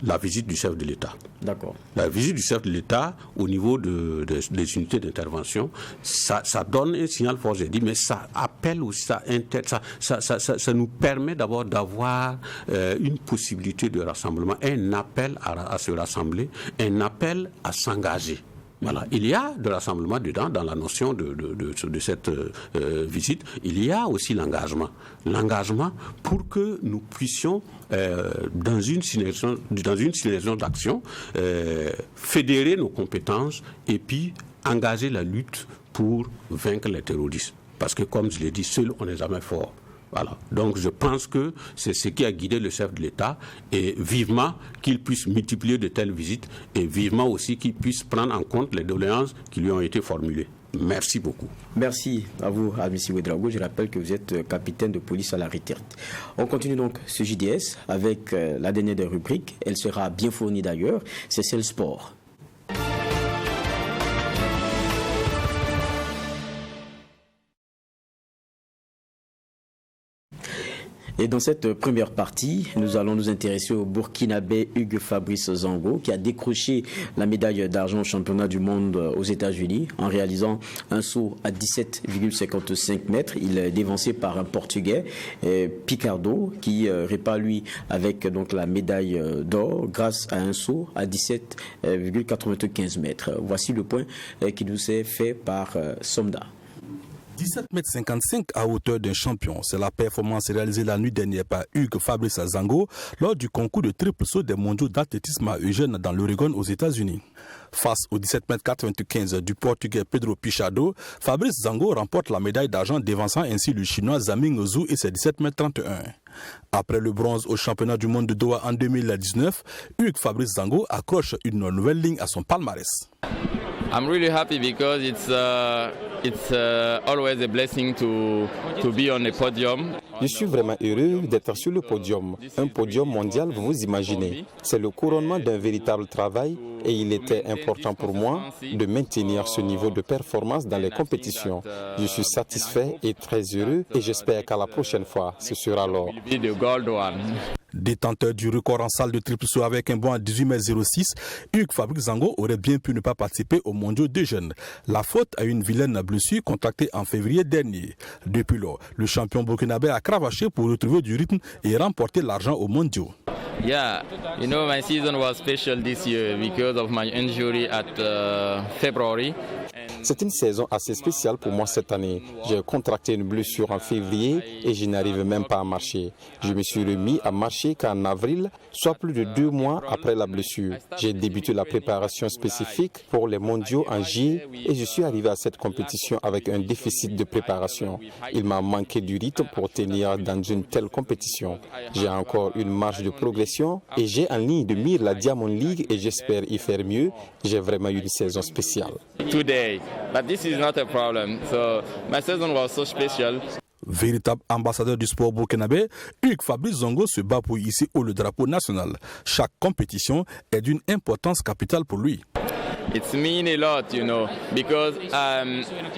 La visite du chef de l'État. D'accord. La visite du chef de l'État au niveau des unités d'intervention, ça donne un signal fort, j'ai dit, mais ça appelle aussi, ça nous permet d'abord d'avoir une possibilité de rassemblement, un appel à se rassembler, un appel à s'engager. Voilà. Il y a de rassemblement dedans, dans la notion de cette visite. Il y a aussi l'engagement. L'engagement pour que nous puissions, dans une synergie d'action, fédérer nos compétences et puis engager la lutte pour vaincre les terroristes. Parce que, comme je l'ai dit, seul on n'est jamais fort. Voilà. Donc je pense que c'est ce qui a guidé le chef de l'État, et vivement qu'il puisse multiplier de telles visites et vivement aussi qu'il puisse prendre en compte les doléances qui lui ont été formulées. Merci beaucoup. Merci à vous, Amissi Ouedraogo. Je rappelle que vous êtes capitaine de police à la retraite. On continue donc ce JDS avec la dernière des rubriques. Elle sera bien fournie d'ailleurs. C'est celle sport. Et dans cette première partie, nous allons nous intéresser au Burkinabé Hugues Fabrice Zango, qui a décroché la médaille d'argent au championnat du monde aux États-Unis en réalisant un saut à 17,55 mètres. Il est dévancé par un Portugais, Picardo, qui répare lui avec donc la médaille d'or grâce à un saut à 17,95 mètres. Voici le point qui nous est fait par Somda. 17,55 m à hauteur d'un champion. C'est la performance réalisée la nuit dernière par Hugues Fabrice Zango lors du concours de triple saut des mondiaux d'athlétisme à Eugène dans l'Oregon aux États-Unis. Face aux 17,95 m du Portugais Pedro Pichado, Fabrice Zango remporte la médaille d'argent, dévançant ainsi le Chinois Zaming Zhu et ses 17,31 m. Après le bronze au championnat du monde de Doha en 2019, Hugues Fabrice Zango accroche une nouvelle ligne à son palmarès. I'm really happy because it's always a blessing to be on a podium. Je suis vraiment heureux d'être sur le podium. Un podium mondial, vous vous imaginez. C'est le couronnement d'un véritable travail et il était important pour moi de maintenir ce niveau de performance dans les compétitions. Je suis satisfait et très heureux et j'espère qu'à la prochaine fois, ce sera l'or. Détenteur du record en salle de triple saut avec un bond à 18,06 m, Hugues Fabrice Zango aurait bien pu ne pas participer aux mondiaux des jeunes. La faute à une vilaine blessure contractée en février dernier. Depuis lors, le champion burkinabé a cravaché pour retrouver du rythme et remporter l'argent aux mondiaux. Yeah, you know, my season was special this year because of my injury at February. C'est une saison assez spéciale pour moi cette année. J'ai contracté une blessure en février et je n'arrive même pas à marcher. Je me suis remis à marcher qu'en avril, soit plus de 2 mois après la blessure. J'ai débuté la préparation spécifique pour les mondiaux en juillet et je suis arrivé à cette compétition avec un déficit de préparation. Il m'a manqué du rythme pour tenir dans une telle compétition. J'ai encore une marge de progression et j'ai en ligne de mire la Diamond League et j'espère y faire mieux. J'ai vraiment eu une saison spéciale. Today, but this is not a problem. So my season was so special. Véritable ambassadeur du sport burkinabé, Hugues Fabrice Zango se bat pour hisser haut le drapeau national. Chaque compétition est d'une importance capitale pour lui. It's mean a lot, you know, because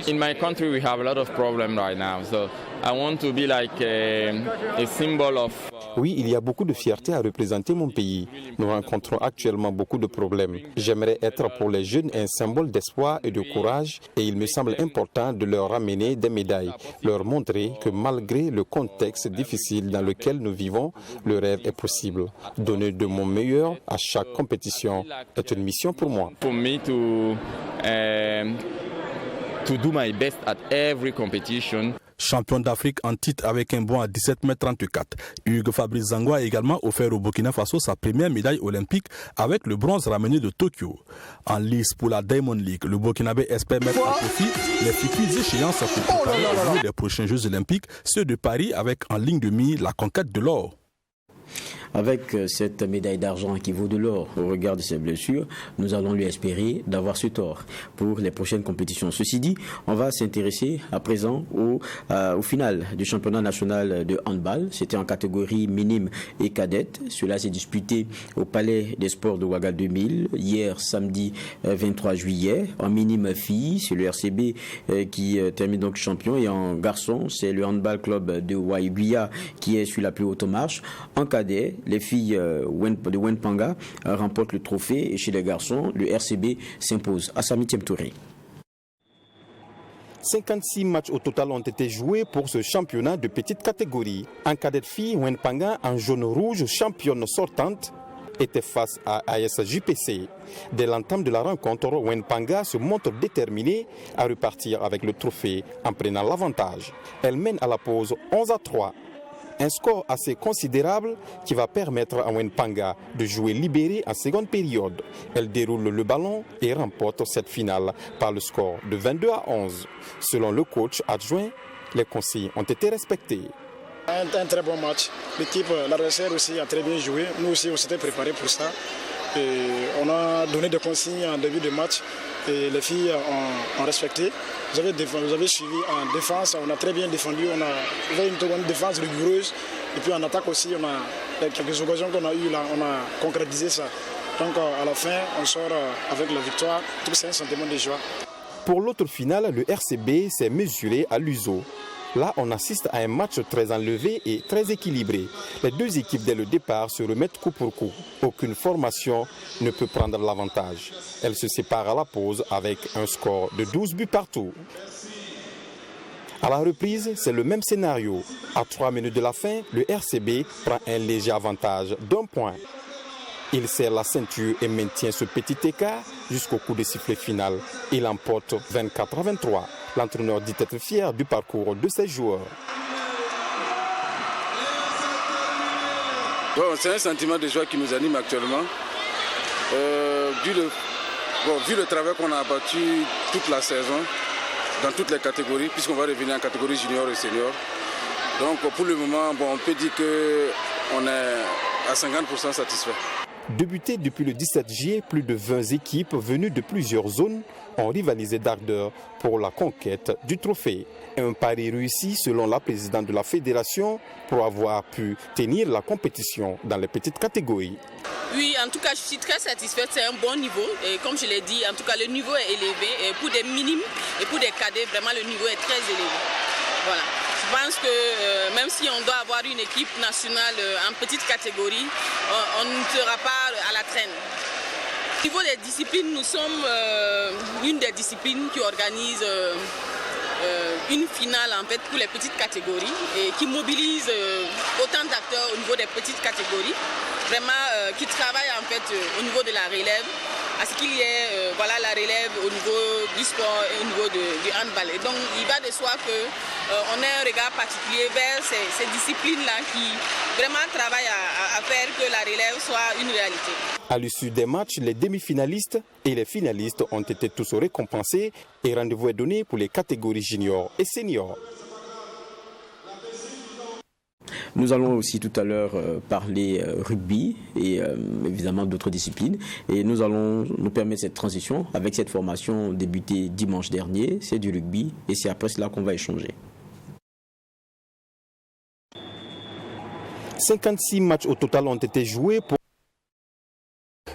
in my country we have a lot of problems right now. So I want to be like a symbol of. Oui, il y a beaucoup de fierté à représenter mon pays. Nous rencontrons actuellement beaucoup de problèmes. J'aimerais être pour les jeunes un symbole d'espoir et de courage et il me semble important de leur ramener des médailles, leur montrer que malgré le contexte difficile dans lequel nous vivons, le rêve est possible. Donner de mon meilleur à chaque compétition est une mission pour moi. For me to do my best at every competition. Champion d'Afrique en titre avec un bond à 17,34 m, Hugues Fabrice Zango a également offert au Burkina Faso sa première médaille olympique avec le bronze ramené de Tokyo. En lice pour la Diamond League, le Burkinabé espère mettre à profit les futures échéances pour préparer les prochains Jeux olympiques, ceux de Paris avec en ligne de mire la conquête de l'or. Avec cette médaille d'argent qui vaut de l'or au regard de ses blessures, nous allons lui espérer d'avoir ce tort pour les prochaines compétitions. Ceci dit, on va s'intéresser à présent au final du championnat national de handball. C'était en catégorie minime et cadette. Cela s'est disputé au Palais des Sports de Ouaga 2000 hier samedi 23 juillet. En minime filles, c'est le RCB qui termine donc champion, et en garçon, c'est le handball club de Waiguia qui est sur la plus haute marche. En cadet, les filles de Wenpanga remportent le trophée, et chez les garçons, le RCB s'impose. Assami Touré. 56 matchs au total ont été joués pour ce championnat de petite catégorie. En cadette fille, Wenpanga, en jaune-rouge, championne sortante. était face à AS JPC. Dès l'entame de la rencontre, Wenpanga se montre déterminée à repartir avec le trophée en prenant l'avantage. Elle mène à la pause 11-3. Un score assez considérable qui va permettre à Wenpanga de jouer libéré en seconde période. Elle déroule le ballon et remporte cette finale par le score de 22-11. Selon le coach adjoint, les consignes ont été respectées. Un très bon match. L'équipe, l'adversaire aussi a très bien joué. Nous aussi, on s'était préparés pour ça. Et on a donné des consignes en début de match et les filles ont respecté. Vous avez suivi en défense, on a très bien défendu. On a fait une défense rigoureuse. Et puis en attaque aussi, on a quelques occasions qu'on a eues là, on a concrétisé ça. Donc à la fin, on sort avec la victoire. Tout c'est un sentiment de joie. Pour l'autre finale, le RCB s'est mesuré à l'USO. Là, on assiste à un match très enlevé et très équilibré. Les deux équipes, dès le départ, se remettent coup pour coup. Aucune formation ne peut prendre l'avantage. Elles se séparent à la pause avec un score de 12 buts partout. À la reprise, c'est le même scénario. À 3 minutes de la fin, le RCB prend un léger avantage d'1 point. Il serre la ceinture et maintient ce petit écart jusqu'au coup de sifflet final. Il emporte 24-23. L'entraîneur dit être fier du parcours de ses joueurs. Bon, c'est un sentiment de joie qui nous anime actuellement. Vu le travail qu'on a abattu toute la saison, dans toutes les catégories, puisqu'on va revenir en catégorie junior et senior. Donc pour le moment, on peut dire qu'on est à 50% satisfait. Débuté depuis le 17 juillet, plus de 20 équipes venues de plusieurs zones ont rivalisé d'ardeur pour la conquête du trophée. Un pari réussi selon la présidente de la fédération pour avoir pu tenir la compétition dans les petites catégories. Oui, en tout cas, je suis très satisfaite. C'est un bon niveau. Et comme je l'ai dit, en tout cas, le niveau est élevé. Et pour des minimes et pour des cadets, vraiment, le niveau est très élevé. Voilà. Je pense que même si on doit avoir une équipe nationale en petite catégorie, on ne sera pas à la traîne. Au niveau des disciplines, nous sommes une des disciplines qui organise une finale en fait pour les petites catégories et qui mobilise autant d'acteurs au niveau des petites catégories, vraiment qui travaillent en fait au niveau de la relève, à ce qu'il y ait la relève au niveau du sport et au niveau du handball. Et donc il va de soi qu'on ait un regard particulier vers ces disciplines-là qui vraiment travaillent à faire que la relève soit une réalité. À l'issue des matchs, les demi-finalistes et les finalistes ont été tous récompensés et rendez-vous est donné pour les catégories juniors et seniors. Nous allons aussi tout à l'heure parler rugby et évidemment d'autres disciplines. Et nous allons nous permettre cette transition avec cette formation débutée dimanche dernier. C'est du rugby et c'est après cela qu'on va échanger. 56 matchs au total ont été joués pour...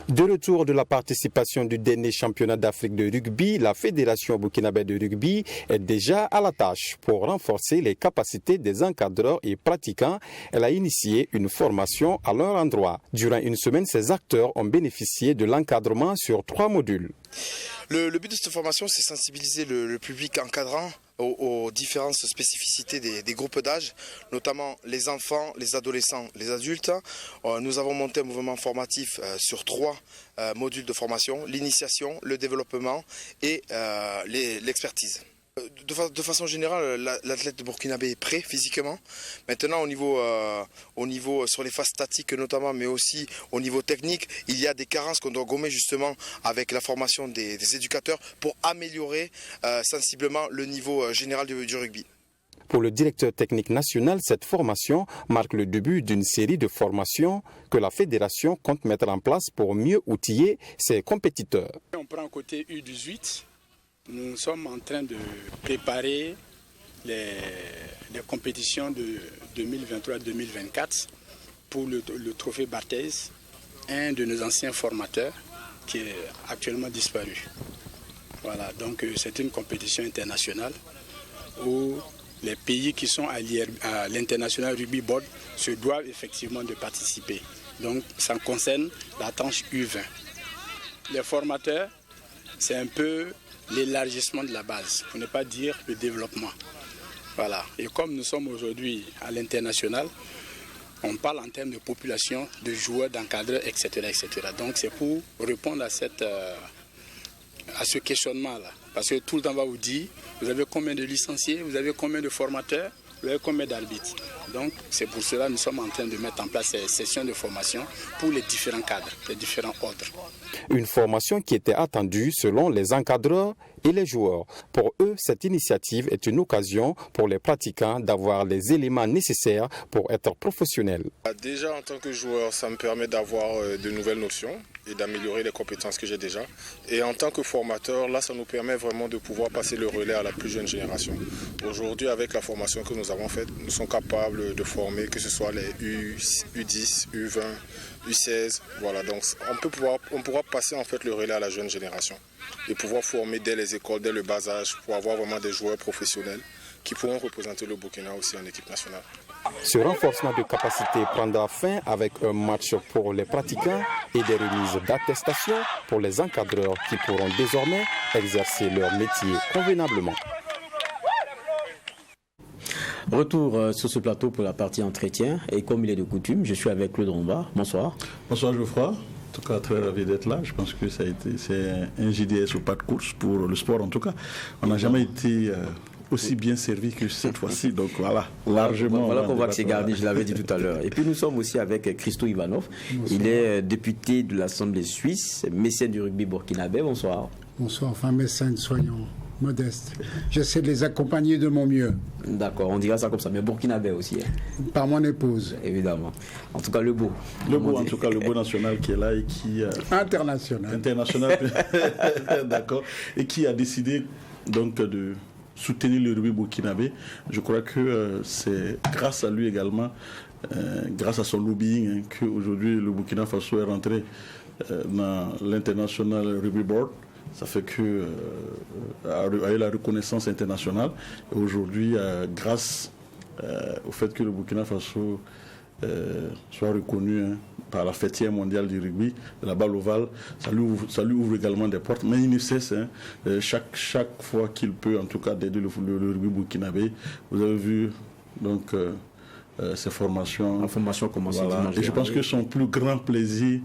De retour de la participation du dernier championnat d'Afrique de rugby, la Fédération burkinabé de rugby est déjà à la tâche. Pour renforcer les capacités des encadreurs et pratiquants, elle a initié une formation à leur endroit. Durant une semaine, ces acteurs ont bénéficié de l'encadrement sur 3 modules. Le but de cette formation, c'est sensibiliser le public encadrant aux différentes spécificités des groupes d'âge, notamment les enfants, les adolescents, les adultes. Nous avons monté un mouvement formatif sur 3 modules de formation, l'initiation, le développement et l'expertise. De façon générale, l'athlète burkinabé est prêt physiquement. Maintenant, au niveau sur les phases statiques notamment, mais aussi au niveau technique, il y a des carences qu'on doit gommer justement avec la formation des éducateurs pour améliorer sensiblement le niveau général du rugby. Pour le directeur technique national, cette formation marque le début d'une série de formations que la fédération compte mettre en place pour mieux outiller ses compétiteurs. On prend côté U18. Nous sommes en train de préparer les compétitions de 2023-2024 pour le trophée Barthez, un de nos anciens formateurs qui est actuellement disparu. Voilà, donc c'est une compétition internationale où les pays qui sont alliés à l'International Rugby Board se doivent effectivement de participer. Donc ça concerne la tranche U20. Les formateurs, c'est un peu l'élargissement de la base, pour ne pas dire le développement. Voilà. Et comme nous sommes aujourd'hui à l'international, On parle en termes de population, de joueurs, d'encadreurs, etc., etc. Donc c'est pour répondre à ce questionnement-là. Parce que tout le temps on va vous dire, vous avez combien de licenciés, vous avez combien de formateurs, vous avez combien d'arbitres. Donc c'est pour cela que nous sommes en train de mettre en place ces sessions de formation pour les différents cadres, les différents ordres. Une formation qui était attendue selon les encadreurs et les joueurs. Pour eux, cette initiative est une occasion pour les pratiquants d'avoir les éléments nécessaires pour être professionnels. Déjà, en tant que joueur, ça me permet d'avoir de nouvelles notions et d'améliorer les compétences que j'ai déjà. Et en tant que formateur, là, ça nous permet vraiment de pouvoir passer le relais à la plus jeune génération. Aujourd'hui, avec la formation que nous avons faite, nous sommes capables de former, que ce soit les U10, U20, U16, voilà. Donc, on pourra passer en fait le relais à la jeune génération et pouvoir former dès les écoles, dès le bas âge, pour avoir vraiment des joueurs professionnels qui pourront représenter le Burkina aussi en équipe nationale. Ce renforcement de capacité prendra fin avec un match pour les pratiquants et des remises d'attestation pour les encadreurs qui pourront désormais exercer leur métier convenablement. Retour sur ce plateau pour la partie entretien et comme il est de coutume, je suis avec Claude Romba. Bonsoir. Bonsoir Geoffroy. En tout cas, très ravi d'être là. Je pense que c'est un JDS au pas de course pour le sport en tout cas. On n'a jamais été aussi bien servi que cette fois-ci. Donc voilà, largement. Voilà qu'on voit que c'est gardé, je l'avais dit tout à l'heure. Et puis nous sommes aussi avec Christo Ivanov. Bonsoir. Il est député de l'Assemblée suisse, mécène du rugby burkinabé. Bonsoir. Bonsoir, enfin mécène, soyons modestes. J'essaie de les accompagner de mon mieux. D'accord, on dira ça comme ça, mais burkinabé aussi. Par mon épouse. Évidemment. En tout cas, le beau. Le beau, en tout cas, le beau national qui est là et qui... International. International, d'accord. Et qui a décidé donc de soutenir le rugby burkinabé. Je crois que c'est grâce à lui également, grâce à son lobbying, qu'aujourd'hui le Burkina Faso est rentré dans l'International Rugby Board. Ça fait que a eu la reconnaissance internationale. Et aujourd'hui, grâce au fait que le Burkina Faso soit reconnu par la fêtière mondiale du rugby, de la balle ovale, ça lui ouvre également des portes. Mais il ne cesse, chaque fois qu'il peut, en tout cas, d'aider le rugby burkinabé. Vous avez vu donc ces formations. La formation commence à Et je pense que son plus grand plaisir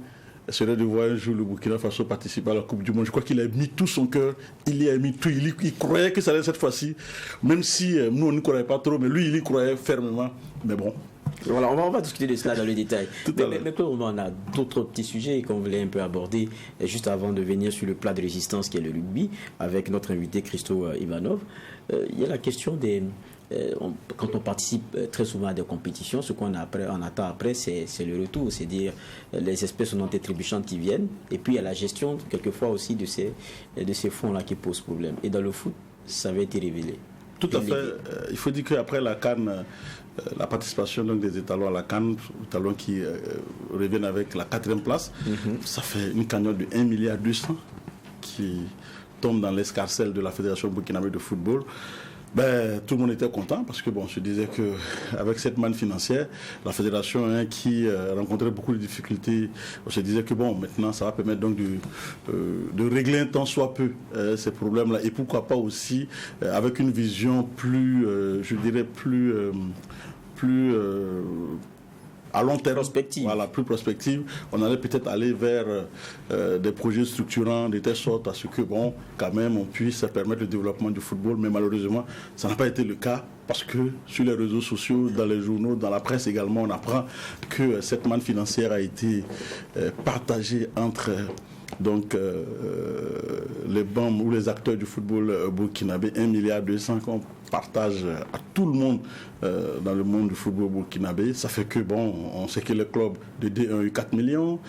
serait de voir un jour le Burkina Faso participer à la Coupe du Monde. Je crois qu'il a mis tout son cœur, il y a mis tout, il croyait que ça allait cette fois-ci, même si nous on n'y croyait pas trop, mais lui il y croyait fermement. Mais bon. Voilà, on va discuter de cela dans le détail. Mais Claude, on a d'autres petits sujets qu'on voulait un peu aborder juste avant de venir sur le plat de résistance qui est le rugby, avec notre invité Christo Ivanov. Il y a la question des... quand on participe très souvent à des compétitions, ce qu'on attend après, c'est le retour, c'est-à-dire les espèces non trébuchantes qui viennent, et puis il y a la gestion quelquefois aussi de ces fonds-là qui posent problème. Et dans le foot, ça avait été révélé. Tout à fait. Il faut dire qu'après la CAN, la participation donc, des étalons à la CAN, étalons qui reviennent avec la 4e place, ça fait une cagnotte de 1,2 milliard qui tombe dans l'escarcelle de la Fédération burkinabé de football. Tout le monde était content parce que on se disait qu'avec cette manne financière, la fédération qui rencontrait beaucoup de difficultés, on se disait que maintenant ça va permettre donc de régler un temps soit peu ces problèmes-là et pourquoi pas aussi avec une vision plus, je dirais plus à long terme, voilà, plus prospective, on allait peut-être aller vers des projets structurants de telle sorte à ce que, quand même, on puisse permettre le développement du football. Mais malheureusement, ça n'a pas été le cas parce que sur les réseaux sociaux, dans les journaux, dans la presse également, on apprend que cette manne financière a été partagée entre les membres ou les acteurs du football burkinabé, 1,2 milliard qu'on partage à tout le monde dans le monde du football burkinabé. Ça fait que on sait que les clubs de D1 ont eu 4 millions,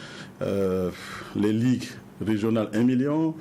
les ligues régionales 1 million.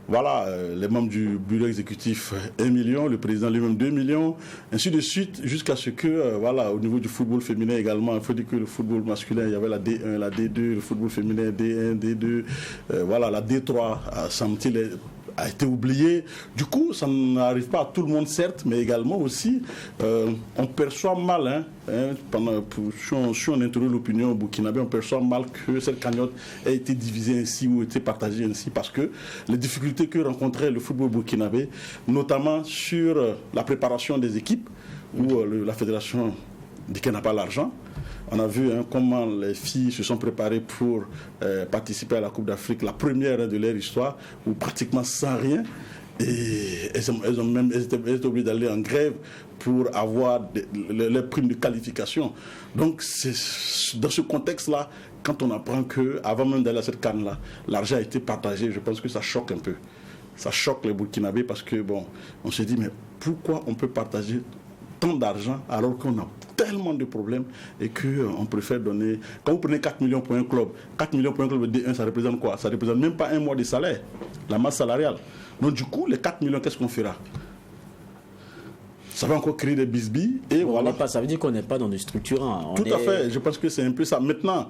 Voilà, les membres du bureau exécutif 1 million, le président lui-même 2 millions, ainsi de suite, jusqu'à ce que, au niveau du football féminin également, il faut dire que le football masculin, il y avait la D1, la D2, le football féminin D1, D2, la D3, semble-t-il, a été oublié. Du coup, ça n'arrive pas à tout le monde, certes, mais également aussi, on perçoit mal, si on interroge l'opinion burkinabé, on perçoit mal que cette cagnotte ait été divisée ainsi ou été partagée ainsi, parce que les difficultés que rencontrait le football burkinabé, notamment sur la préparation des équipes, où la fédération dit qu'elle n'a pas l'argent. On a vu comment les filles se sont préparées pour participer à la Coupe d'Afrique, la première de leur histoire, où pratiquement sans rien. Et elles étaient obligées d'aller en grève pour avoir leurs primes de qualification. Donc, c'est dans ce contexte-là, quand on apprend qu'avant même d'aller à cette CAN-là, l'argent a été partagé, je pense que ça choque un peu. Ça choque les Burkinabés parce que, bon, on se dit, mais pourquoi on peut partager tant d'argent alors qu'on a tellement de problèmes et qu'on préfère donner... Quand vous prenez 4 millions pour un club, 4 millions pour un club de D1, ça représente quoi? Ça représente même pas un mois de salaire, la masse salariale. Donc du coup, les 4 millions, qu'est-ce qu'on fera? Ça va encore créer des bisbilles et voilà. Ça veut dire qu'on n'est pas dans du structurant. Tout à fait, je pense que c'est un peu ça. Maintenant,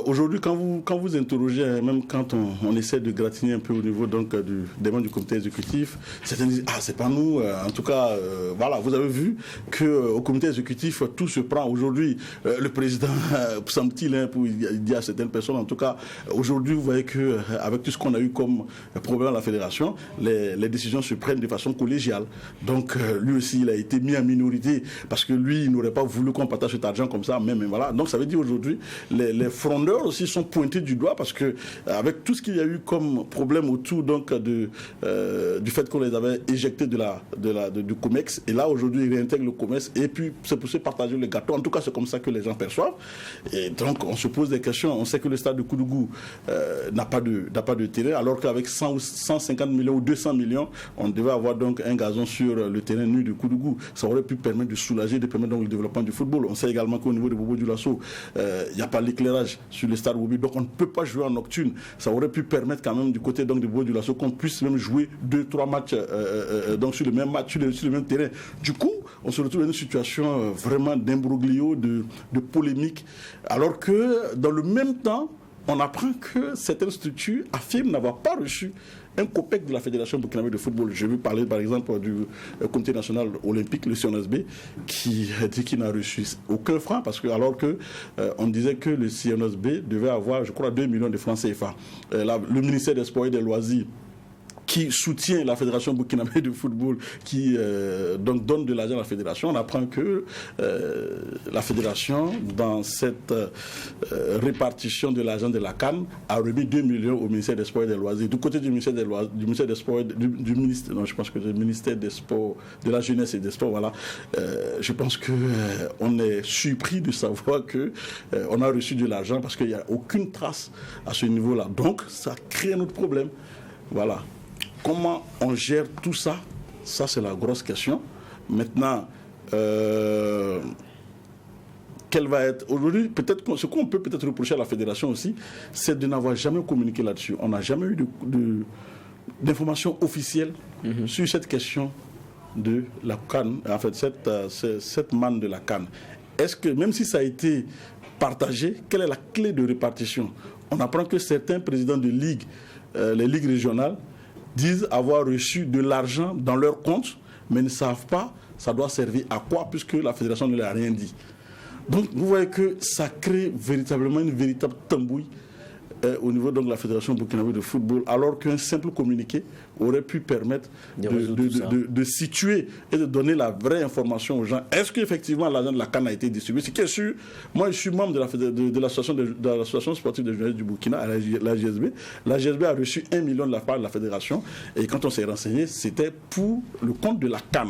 aujourd'hui, quand vous interrogez, même quand on essaie de gratiner un peu au niveau donc, des membres du comité exécutif, certains disent, ah, c'est pas nous. En tout cas, voilà, vous avez vu qu'au comité exécutif, tout se prend. Aujourd'hui, le président, semble-t-il, pour dire à certaines personnes, en tout cas, aujourd'hui, vous voyez qu'avec tout ce qu'on a eu comme problème à la fédération, les décisions se prennent de façon collégiale. Donc, lui aussi, il a été mis en minorité parce que lui, il n'aurait pas voulu qu'on partage cet argent comme ça, même voilà. Donc ça veut dire aujourd'hui, les frondeurs aussi sont pointés du doigt parce que avec tout ce qu'il y a eu comme problème autour donc du fait qu'on les avait éjectés du COMEX, et là aujourd'hui ils réintègrent le COMEX et puis c'est pour se partager le gâteau. En tout cas, c'est comme ça que les gens perçoivent. Et donc on se pose des questions. On sait que le stade de Koudougou n'a pas de terrain, alors qu'avec 100 ou 150 millions ou 200 millions, on devait avoir donc un gazon sur le terrain nu de Koudougou. Ça aurait pu permettre de soulager, de permettre donc le développement du football. On sait également qu'au niveau de Bobo Dioulasso, il n'y a pas l'éclairage sur le stade Bobo, donc on ne peut pas jouer en nocturne. Ça aurait pu permettre quand même du côté donc de Bobo Dioulasso qu'on puisse même jouer 2-3 matchs donc sur le même match, sur le même terrain. Du coup, on se retrouve dans une situation vraiment d'imbroglio, de polémique, alors que dans le même temps, on apprend que certaines structures affirment n'avoir pas reçu un COPEC de la Fédération burkinabé de football. Je veux parler par exemple du Comité national olympique, le CNOSB, qui a dit qu'il n'a reçu aucun franc, parce que alors que on disait que le CNOSB devait avoir, je crois, 2 millions de francs CFA. Le ministère des Sports et des Loisirs, qui soutient la Fédération burkinabé de football, qui donc donne de l'argent à la Fédération. On apprend que la Fédération, dans cette répartition de l'argent de la CAN, a remis 2 millions au ministère des Sports et des Loisirs. Du côté du ministère des Loisirs, du ministère des Sports, du ministère, non, je pense que le ministère des Sports, de la Jeunesse et des Sports, voilà. Je pense que on est surpris de savoir que on a reçu de l'argent parce qu'il n'y a aucune trace à ce niveau-là. Donc, ça crée un autre problème. Voilà. Comment on gère tout ça? Ça, c'est la grosse question. Maintenant, quelle va être... Aujourd'hui, peut-être ce qu'on peut peut-être reprocher à la fédération aussi, c'est de n'avoir jamais communiqué là-dessus. On n'a jamais eu d'informations officielles sur cette question de la CAN, en fait, cette manne de la CAN. Est-ce que, même si ça a été partagé, quelle est la clé de répartition? On apprend que certains présidents de ligues, les ligues régionales, disent avoir reçu de l'argent dans leur compte, mais ne savent pas ça doit servir à quoi, puisque la fédération ne leur a rien dit. Donc vous voyez que ça crée véritablement une véritable tambouille au niveau donc, de la Fédération burkinabé de football, alors qu'un simple communiqué aurait pu permettre de situer et de donner la vraie information aux gens. Est-ce qu'effectivement l'argent de la CAN a été distribué? C'est sûr. Moi, je suis membre de l'association sportive des journalistes du Burkina, la GSB. La GSB a reçu 1 million de la part de la Fédération, et quand on s'est renseigné, c'était pour le compte de la CAN.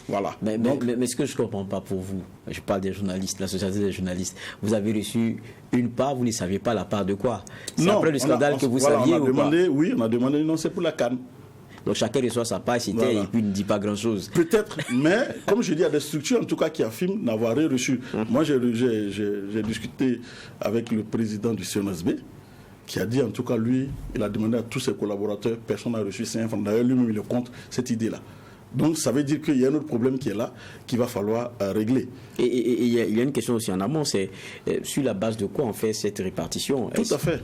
Voilà. Mais ce que je ne comprends pas pour vous, je parle des journalistes, l'association des journalistes, vous avez reçu une part, vous ne saviez pas la part de quoi? C'est après le scandale que vous saviez ou pas? Oui, on a demandé, non, c'est pour la CAN. Donc chacun reçoit sa part, et puis il ne dit pas grand-chose. Peut-être, mais comme je dis, il y a des structures en tout cas qui affirment n'avoir rien reçu. Moi, j'ai discuté avec le président du CNSB, qui a dit en tout cas, lui, il a demandé à tous ses collaborateurs, personne n'a reçu 5 francs. D'ailleurs, lui-même, il compte cette idée-là. Donc ça veut dire qu'il y a un autre problème qui est là, qu'il va falloir régler. Et il y a une question aussi en amont, c'est sur la base de quoi on fait cette répartition? Tout à fait.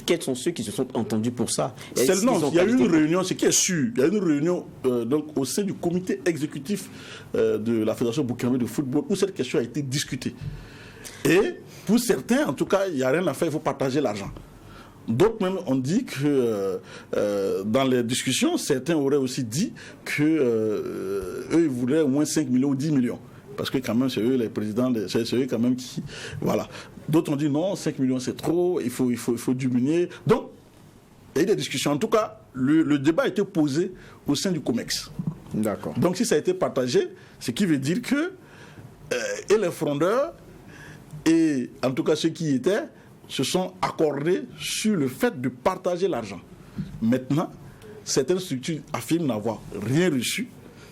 Quels sont ceux qui se sont entendus pour ça? Il y a eu une réunion, ce qui est sûr, il y a eu une réunion donc, au sein du comité exécutif de la Fédération burkinabé de football où cette question a été discutée. Et pour certains, en tout cas, il n'y a rien à faire, il faut partager l'argent. D'autres même ont dit que dans les discussions, certains auraient aussi dit qu'eux, ils voulaient au moins 5 millions ou 10 millions. parce que quand même, c'est eux les présidents, c'est eux quand même qui... Voilà. D'autres ont dit non, 5 millions c'est trop, il faut diminuer. Donc, il y a eu des discussions. En tout cas, le débat a été posé au sein du COMEX. D'accord. Donc, si ça a été partagé, ce qui veut dire que et les frondeurs, et en tout cas ceux qui y étaient, se sont accordés sur le fait de partager l'argent. Maintenant, certaines structures affirment n'avoir rien reçu.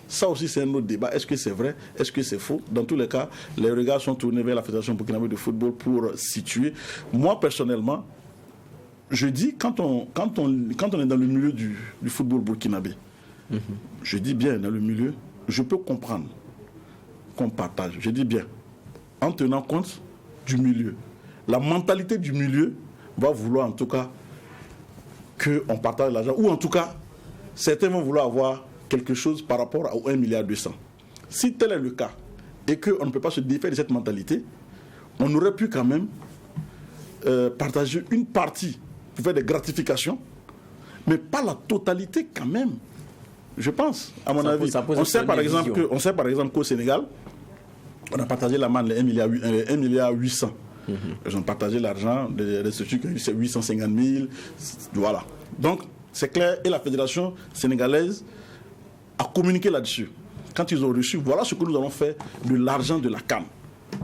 Ça aussi, c'est un autre débat. Est-ce que c'est vrai? Est-ce que c'est faux? Dans tous les cas, les regards sont tournés vers la Fédération burkinabé de football pour situer. Moi, personnellement, je dis, quand on est dans le milieu du football burkinabé, je dis bien dans le milieu, je peux comprendre qu'on partage. Je dis bien, en tenant compte du milieu. La mentalité du milieu va vouloir en tout cas qu'on partage l'argent, ou en tout cas, certains vont vouloir avoir quelque chose par rapport au 1,2 milliard. Si tel est le cas, et qu'on ne peut pas se défaire de cette mentalité, on aurait pu quand même partager une partie pour faire des gratifications, mais pas la totalité quand même. Je pense, à mon avis. On sait par exemple qu'au Sénégal, on a partagé la manne, les 1,8 milliard. Ils ont partagé l'argent des structures qui ont eu 850 000. Voilà. Donc, c'est clair. Et la fédération sénégalaise a communiqué là-dessus. Quand ils ont reçu, voilà ce que nous allons faire de l'argent de la CAN.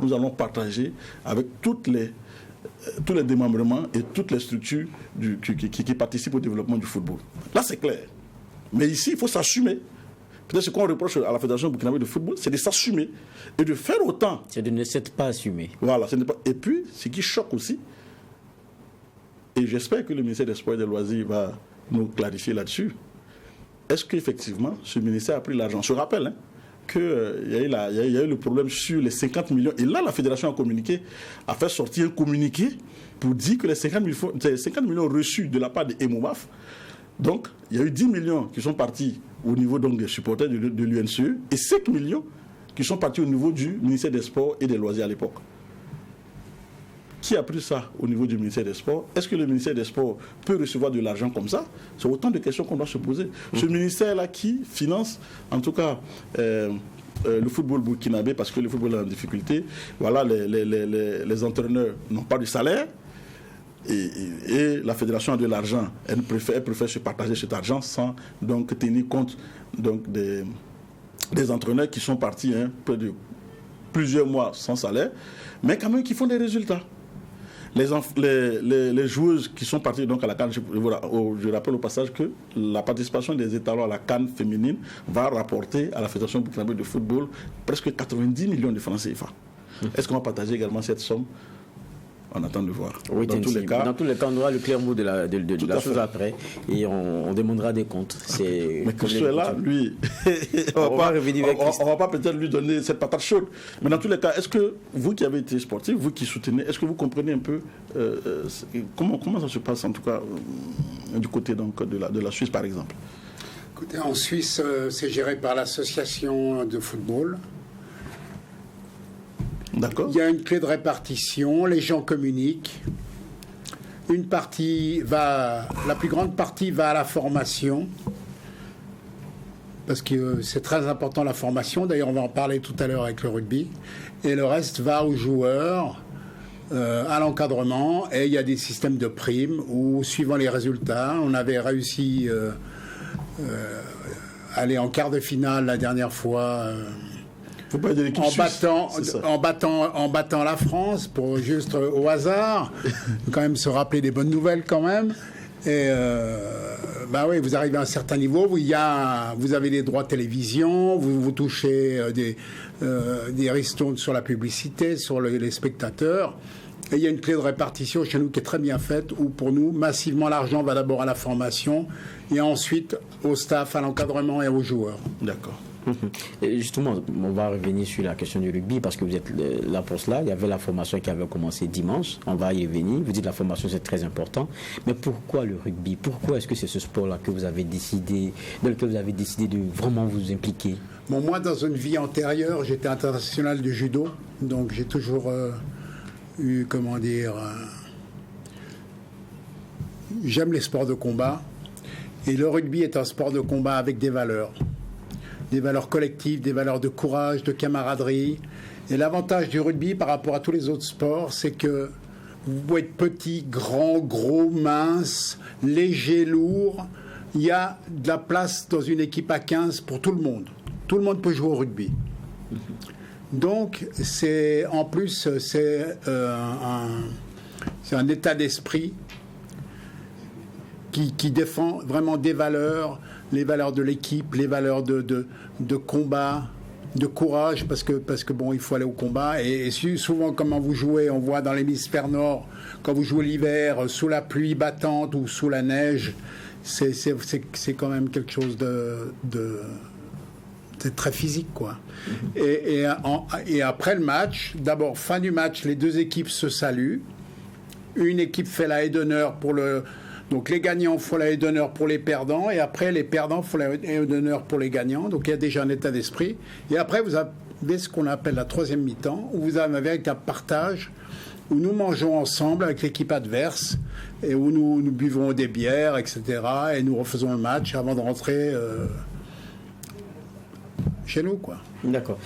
Nous allons partager avec tous les démembrements et toutes les structures qui participent au développement du football. Là, c'est clair. Mais ici, il faut s'assumer. Peut-être ce qu'on reproche à la Fédération burkinabé de football, c'est de s'assumer et de faire autant. C'est de ne s'être pas assumé. Voilà. Et puis, ce qui choque aussi, et j'espère que le ministère des Sports et des Loisirs va nous clarifier là-dessus, est-ce qu'effectivement, ce ministère a pris l'argent? Je rappelle qu'il y a eu le problème sur les 50 millions. Et là, la Fédération a fait sortir un communiqué pour dire que les 50 millions reçus de la part de EMOMAF, donc, il y a eu 10 millions qui sont partis au niveau donc, des supporters de l'UNCE et 5 millions qui sont partis au niveau du ministère des Sports et des Loisirs à l'époque. Qui a pris ça au niveau du ministère des Sports? Est-ce que le ministère des Sports peut recevoir de l'argent comme ça? C'est autant de questions qu'on doit se poser. Ce ministère-là qui finance, en tout cas, le football burkinabé, parce que le football est en difficulté, voilà, les entraîneurs n'ont pas de salaire. Et la fédération a de l'argent, elle préfère se partager cet argent sans donc tenir compte donc, des entraîneurs qui sont partis près de plusieurs mois sans salaire, mais quand même qui font des résultats. Les joueuses qui sont parties donc à la CAN, je rappelle au passage que la participation des étalons à la CAN féminine va rapporter à la Fédération burkinabé de football presque 90 millions de francs CFA. Est-ce qu'on va partager également cette somme? On attend de voir. Oui, dans tous les cas, on aura le clair mot de la chose après et on demandera des comptes. Mais que ce là, lui, on va pas peut-être lui donner cette patate chaude. Mais dans tous les cas, est-ce que vous qui avez été sportif, vous qui soutenez, est-ce que vous comprenez un peu comment ça se passe en tout cas du côté donc, de la Suisse par exemple? Écoutez, en Suisse, c'est géré par l'association de football. D'accord. Il y a une clé de répartition, les gens communiquent. La plus grande partie va à la formation, parce que c'est très important la formation. D'ailleurs, on va en parler tout à l'heure avec le rugby. Et le reste va aux joueurs, à l'encadrement. Et il y a des systèmes de primes où, suivant les résultats, on avait réussi à aller en quart de finale la dernière fois. En battant la France, pour juste au hasard, quand même se rappeler des bonnes nouvelles quand même. Et oui, vous arrivez à un certain niveau, vous avez des droits de télévision, vous touchez des ristournes sur la publicité, sur les spectateurs. Et il y a une clé de répartition chez nous qui est très bien faite, où pour nous, massivement, l'argent va d'abord à la formation et ensuite au staff, à l'encadrement et aux joueurs. D'accord. Et justement, on va revenir sur la question du rugby parce que vous êtes là pour cela. Il y avait la formation qui avait commencé dimanche. On va y revenir. Vous dites que la formation c'est très important. Mais pourquoi le rugby? Pourquoi est-ce que c'est ce sport-là que vous avez décidé, dans lequel vous avez décidé de vraiment vous impliquer? Bon, moi, dans une vie antérieure, j'étais international de judo. Donc j'ai toujours eu, j'aime les sports de combat. Et le rugby est un sport de combat avec des valeurs. des valeurs collectives, des valeurs de courage, de camaraderie. Et l'avantage du rugby par rapport à tous les autres sports, c'est que vous pouvez être petit, grand, gros, mince, léger, lourd. Il y a de la place dans une équipe à 15 pour tout le monde. Tout le monde peut jouer au rugby. Donc, c'est un état d'esprit qui défend vraiment des valeurs, les valeurs de l'équipe, les valeurs de combat, de courage, parce que bon, il faut aller au combat. Et souvent, comment vous jouez, on voit dans l'hémisphère nord, quand vous jouez l'hiver, sous la pluie battante ou sous la neige, c'est quand même quelque chose c'est très physique, quoi. Et après le match, d'abord, fin du match, les deux équipes se saluent. Une équipe fait la haie d'honneur donc les gagnants font la haie d'honneur pour les perdants, et après les perdants font la haie d'honneur pour les gagnants. Donc il y a déjà un état d'esprit. Et après, vous avez ce qu'on appelle la troisième mi-temps, où vous avez un véritable partage, où nous mangeons ensemble avec l'équipe adverse, et où nous buvons des bières, etc. Et nous refaisons le match avant de rentrer chez nous, quoi. D'accord.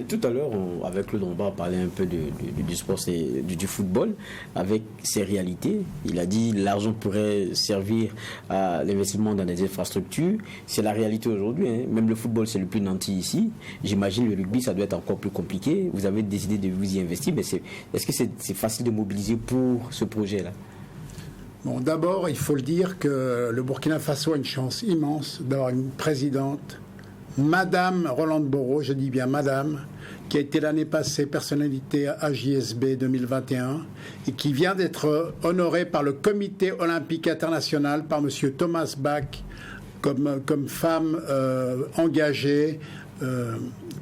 Tout à l'heure, avec Claude, on va parler un peu du sport, du football, avec ses réalités. Il a dit que l'argent pourrait servir à l'investissement dans des infrastructures. C'est la réalité aujourd'hui, hein. Même le football, c'est le plus nanti ici. J'imagine le rugby, ça doit être encore plus compliqué. Vous avez décidé de vous y investir, mais est-ce que c'est facile de mobiliser pour ce projet-là? Bon, d'abord, il faut le dire que le Burkina Faso a une chance immense d'avoir une présidente, Madame Rolande Boro, je dis bien Madame, qui a été l'année passée personnalité à JSB 2021 et qui vient d'être honorée par le Comité olympique international, par Monsieur Thomas Bach, comme femme engagée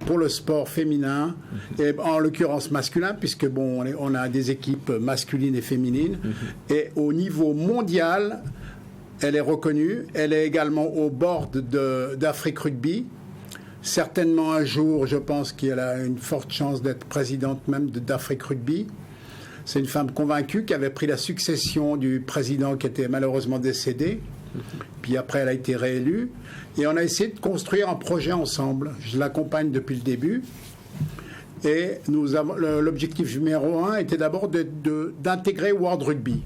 pour le sport féminin, et en l'occurrence masculin, puisque bon, on a des équipes masculines et féminines. Et au niveau mondial, elle est reconnue. Elle est également au board d'Afrique Rugby. Certainement un jour, je pense qu'elle a une forte chance d'être présidente même d'Afrique Rugby. C'est une femme convaincue qui avait pris la succession du président qui était malheureusement décédé. Puis après, elle a été réélue. Et on a essayé de construire un projet ensemble. Je l'accompagne depuis le début. Et l'objectif numéro 1 était d'abord d'intégrer World Rugby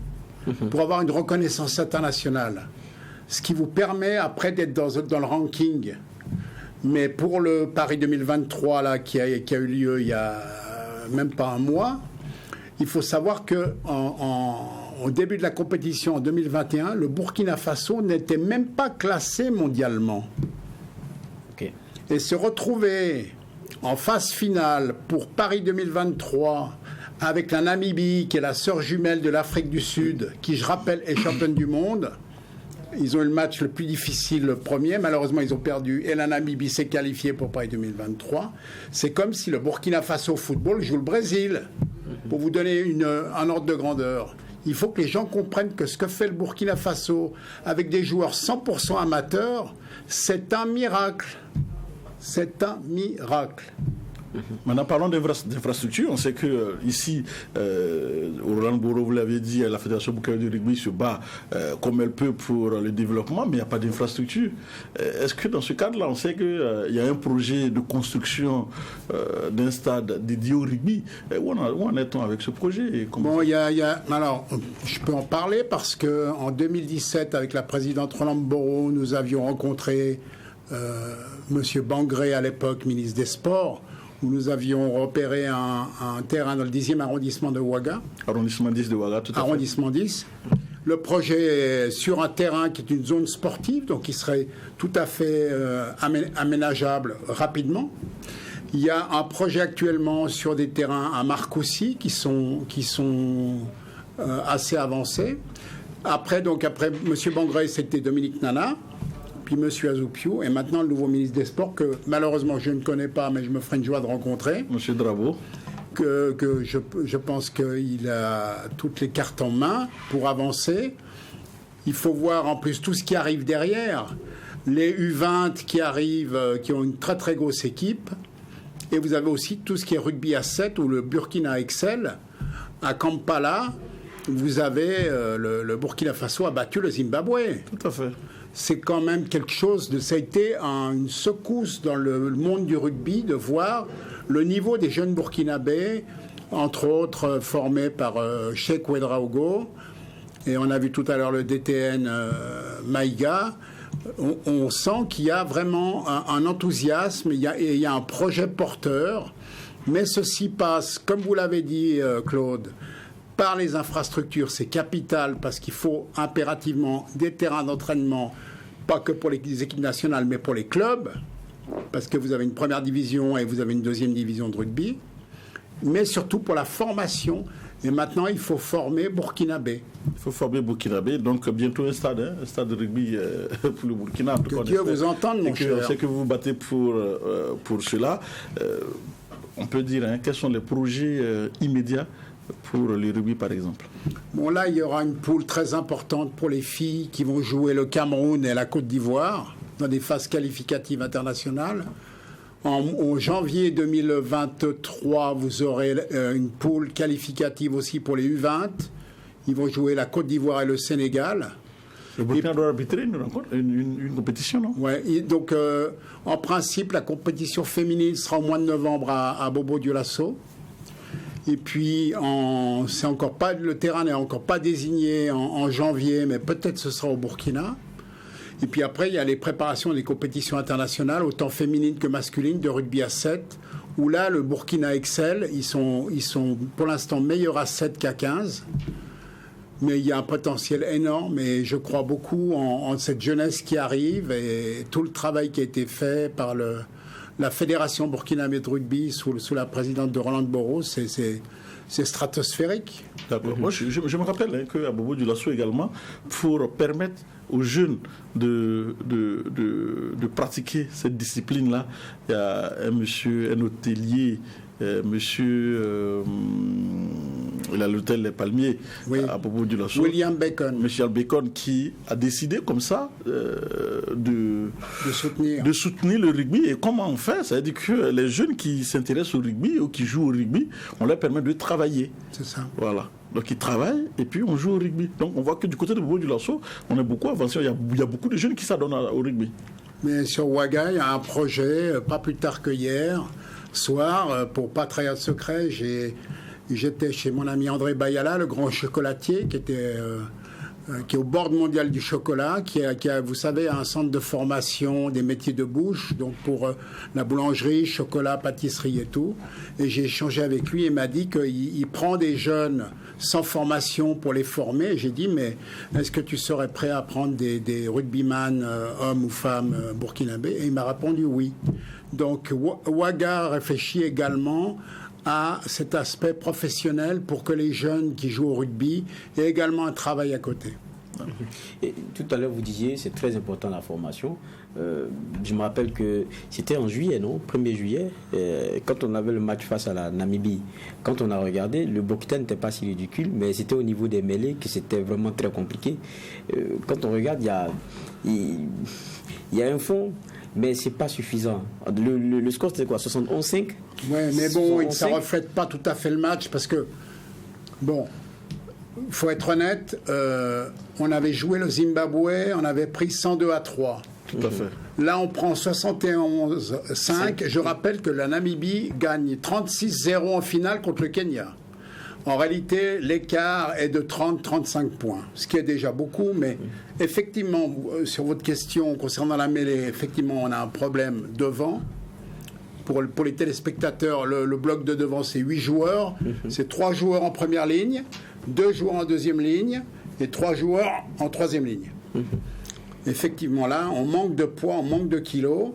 pour avoir une reconnaissance internationale. Ce qui vous permet après d'être dans le ranking. Mais pour le Paris 2023 là, qui a eu lieu il y a même pas un mois, il faut savoir qu'au début de la compétition en 2021, le Burkina Faso n'était même pas classé mondialement. Okay. Et se retrouver en phase finale pour Paris 2023 avec la Namibie, qui est la sœur jumelle de l'Afrique du Sud, qui, je rappelle, est championne du monde. Ils ont eu le match le plus difficile, le premier. Malheureusement, ils ont perdu. Et la Namibie s'est qualifiée pour Paris 2023. C'est comme si le Burkina Faso football joue le Brésil. Pour vous donner un ordre de grandeur. Il faut que les gens comprennent que ce que fait le Burkina Faso avec des joueurs 100% amateurs, c'est un miracle. C'est un miracle. Maintenant, parlons d'infrastructures. On sait que ici, Rolande Boro, vous l'avez dit, la Fédération burkinabé de rugby se bat comme elle peut pour le développement, mais il n'y a pas d'infrastructure. Est-ce que dans ce cadre-là, on sait qu'il y a un projet de construction d'un stade dédié au rugby? Où en est-on avec ce projet? Bon, alors, je peux en parler parce qu'en 2017, avec la présidente Rolande Boro, nous avions rencontré Monsieur Bangré, à l'époque ministre des Sports, où nous avions repéré un terrain dans le 10e arrondissement de Ouaga. Arrondissement 10 de Ouaga, tout à fait. Arrondissement 10. Le projet est sur un terrain qui est une zone sportive, donc qui serait tout à fait aménageable rapidement. Il y a un projet actuellement sur des terrains à Marcoussis qui sont assez avancés. Après M. Bangré, c'était Dominique Nana, puis M. Azoupiou, et maintenant le nouveau ministre des Sports, que malheureusement je ne connais pas, mais je me ferai une joie de rencontrer. M. Drabo. Que je pense qu'il a toutes les cartes en main pour avancer. Il faut voir en plus tout ce qui arrive derrière. Les U20 qui arrivent, qui ont une très très grosse équipe. Et vous avez aussi tout ce qui est rugby à 7, où le Burkina excelle. À Kampala, vous avez le Burkina Faso a battu le Zimbabwe. Tout à fait. C'est quand même quelque chose ça a été une secousse dans le monde du rugby de voir le niveau des jeunes Burkinabés, entre autres formés par Cheikh Ouedraogo, et on a vu tout à l'heure le DTN Maïga. On sent qu'il y a vraiment un enthousiasme, il y a un projet porteur, mais ceci passe, comme vous l'avez dit Claude, par les infrastructures. C'est capital parce qu'il faut impérativement des terrains d'entraînement, pas que pour les équipes nationales, mais pour les clubs, parce que vous avez une première division et vous avez une deuxième division de rugby, mais surtout pour la formation. Et maintenant, il faut former Burkinabé. Il faut former Burkinabé, donc bientôt un stade de rugby pour le Burkina. Que Dieu vous entende, mon cher. Je sais que vous vous battez pour cela. On peut dire, quels sont les projets immédiats pour le rugby, par exemple? Bon, là, il y aura une poule très importante pour les filles qui vont jouer le Cameroun et la Côte d'Ivoire dans des phases qualificatives internationales. En janvier 2023, vous aurez une poule qualificative aussi pour les U20. Ils vont jouer la Côte d'Ivoire et le Sénégal. Le Burkina doit arbitrer une compétition, non? Oui, donc en principe, la compétition féminine sera au mois de novembre à Bobo-Dioulasso. Et puis, le terrain n'est encore pas désigné en janvier, mais peut-être ce sera au Burkina. Et puis après, il y a les préparations des compétitions internationales, autant féminines que masculines, de rugby à 7, où là, le Burkina excelle. Ils sont pour l'instant meilleurs à 7 qu'à 15. Mais il y a un potentiel énorme et je crois beaucoup en cette jeunesse qui arrive et tout le travail qui a été fait par la Fédération burkinabé de rugby sous la présidente de Roland Boro, c'est stratosphérique. D'accord. Moi, je me rappelle qu'à Bobo-Dioulasso également, pour permettre aux jeunes de pratiquer cette discipline-là, il y a un hôtelier, il a l'hôtel Les Palmiers à Bobo-Dioulasso. William Bacon. Monsieur Bacon qui a décidé comme ça de soutenir le rugby. Et comment on fait? C'est-à-dire que les jeunes qui s'intéressent au rugby ou qui jouent au rugby, on leur permet de travailler. C'est ça. Voilà. Donc ils travaillent et puis on joue au rugby. Donc on voit que du côté de Bobo-Dioulasso, on est beaucoup avancé. Il y a beaucoup de jeunes qui s'adonnent au rugby. Mais sur Ouaga, il y a un projet, pas plus tard que hier soir, pour pas trahir de secret, j'étais chez mon ami André Bayala, le grand chocolatier, qui est au bord mondial du chocolat, qui a, vous savez, un centre de formation des métiers de bouche, donc pour la boulangerie, chocolat, pâtisserie et tout. Et j'ai échangé avec lui et m'a dit qu'il prend des jeunes sans formation pour les former. Et j'ai dit, mais est-ce que tu serais prêt à prendre des rugbyman, hommes ou femmes burkinabés? Et il m'a répondu oui. Donc Ouaga réfléchit également à cet aspect professionnel pour que les jeunes qui jouent au rugby aient également un travail à côté. Et tout à l'heure, vous disiez, c'est très important la formation. Je me rappelle que c'était en juillet, non? 1er juillet, quand on avait le match face à la Namibie. Quand on a regardé, le Burkina n'était pas si ridicule, mais c'était au niveau des mêlées que c'était vraiment très compliqué. Quand on regarde, il y a un fond, mais c'est pas suffisant. Le score, c'était quoi? 71-5? Oui, mais bon, ça ne reflète pas tout à fait le match parce que, bon, il faut être honnête, on avait joué le Zimbabwe, on avait pris 102-3. Tout à fait. Là, on prend 71-5. Je rappelle que la Namibie gagne 36-0 en finale contre le Kenya. En réalité, l'écart est de 30-35 points, ce qui est déjà beaucoup, mais effectivement, sur votre question concernant la mêlée, effectivement, on a un problème devant. Pour les téléspectateurs, le bloc de devant, c'est 8 joueurs. C'est 3 joueurs en première ligne, 2 joueurs en deuxième ligne et 3 joueurs en troisième ligne. Effectivement, là, on manque de poids, on manque de kilos.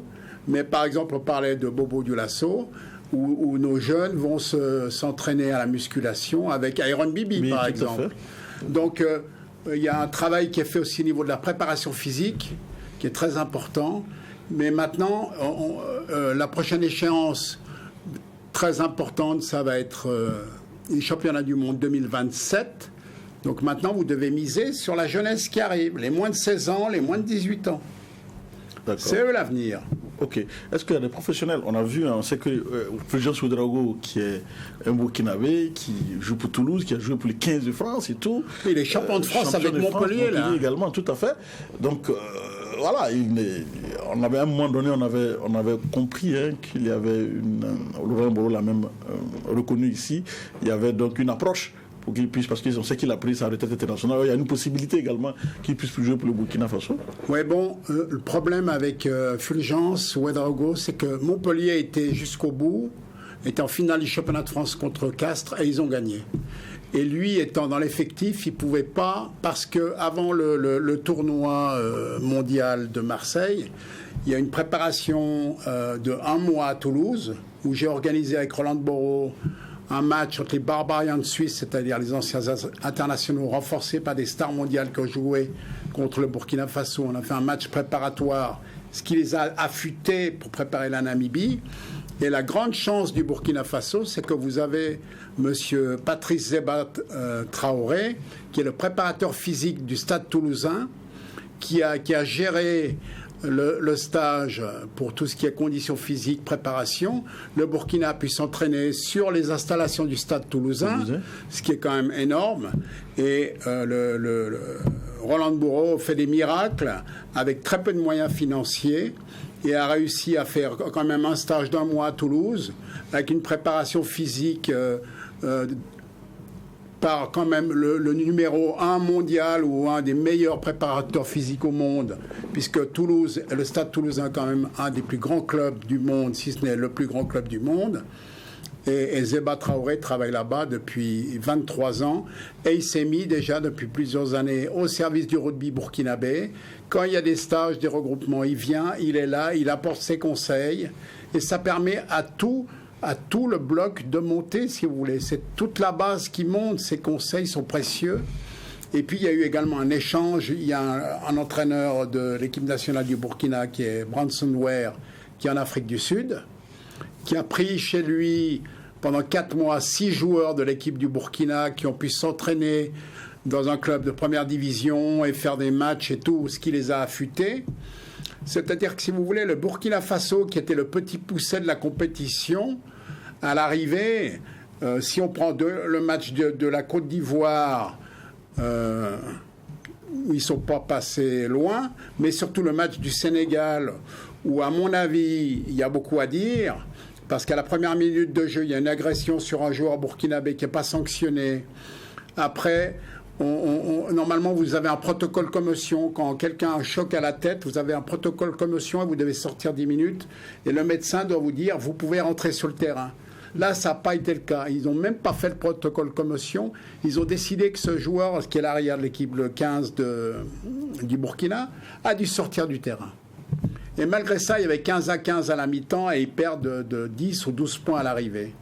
Mais par exemple, on parlait de Bobo-Dioulasso, où nos jeunes vont s'entraîner à la musculation avec Iron Bibi, par exemple. Donc, il y a un travail qui est fait aussi au niveau de la préparation physique, qui est très important. Mais maintenant, la prochaine échéance très importante, ça va être les championnats du monde 2027. Donc maintenant, vous devez miser sur la jeunesse qui arrive, les moins de 16 ans, les moins de 18 ans. C'est eux l'avenir. Ok. Est-ce qu'il y a des professionnels? On a vu, on sait que Fulgence Ouedraogo, qui est un Burkinabé, qui joue pour Toulouse, qui a joué pour les 15 de France et tout. Il est champion de France avec Montpellier, là. Également, tout à fait. Donc, voilà, on avait à un moment donné, on avait compris qu'il y avait Laurent Boro l'a même reconnu ici, il y avait donc une approche pour qu'il puisse, parce qu'on sait qu'il a pris sa retraite internationale, il y a une possibilité également qu'il puisse jouer pour le Burkina Faso. Oui, bon, le problème avec Fulgence Ouedraogo, c'est que Montpellier était jusqu'au bout, était en finale du championnat de France contre Castres et ils ont gagné. Et lui, étant dans l'effectif, il ne pouvait pas, parce qu'avant le tournoi mondial de Marseille, il y a une préparation de 1 mois à Toulouse, où j'ai organisé avec Roland Boro un match entre les Barbarians de Suisse, c'est-à-dire les anciens internationaux renforcés par des stars mondiales qui ont joué contre le Burkina Faso. On a fait un match préparatoire, ce qui les a affûtés pour préparer la Namibie. Et la grande chance du Burkina Faso, c'est que vous avez M. Patrice Zebat Traoré, qui est le préparateur physique du Stade Toulousain, qui a géré le stage pour tout ce qui est conditions physiques, préparation. Le Burkina a pu s'entraîner sur les installations du Stade Toulousain, ce qui est quand même énorme. Et Roland Boro fait des miracles avec très peu de moyens financiers et a réussi à faire quand même un stage d'1 mois à Toulouse avec une préparation physique par quand même le numéro 1 mondial ou un des meilleurs préparateurs physiques au monde, puisque Toulouse, le Stade Toulousain est quand même un des plus grands clubs du monde, si ce n'est le plus grand club du monde. Et Zebat Traoré travaille là-bas depuis 23 ans et il s'est mis déjà depuis plusieurs années au service du rugby burkinabé. Quand il y a des stages, des regroupements, il vient, il est là, il apporte ses conseils et ça permet à tout le bloc de monter, si vous voulez. C'est toute la base qui monte, ces conseils sont précieux. Et puis il y a eu également un échange, il y a un entraîneur de l'équipe nationale du Burkina qui est Branson Ware, qui est en Afrique du Sud, qui a pris chez lui pendant 4 mois 6 joueurs de l'équipe du Burkina qui ont pu s'entraîner dans un club de première division et faire des matchs et tout, ce qui les a affûtés. C'est-à-dire que si vous voulez, le Burkina Faso, qui était le petit pousset de la compétition, à l'arrivée, si on prend le match de la Côte d'Ivoire, où ils ne sont pas passés loin, mais surtout le match du Sénégal, où à mon avis, il y a beaucoup à dire, parce qu'à la première minute de jeu, il y a une agression sur un joueur burkinabé qui n'est pas sanctionné. Après, normalement, vous avez un protocole commotion. Quand quelqu'un a un choc à la tête, vous avez un protocole commotion et vous devez sortir 10 minutes. Et le médecin doit vous dire, vous pouvez rentrer sur le terrain. Là, ça n'a pas été le cas. Ils n'ont même pas fait le protocole commotion. Ils ont décidé que ce joueur, qui est l'arrière de l'équipe, le 15 du Burkina, a dû sortir du terrain. Et malgré ça, il y avait 15-15 à la mi-temps et ils perdent de 10 ou 12 points à l'arrivée.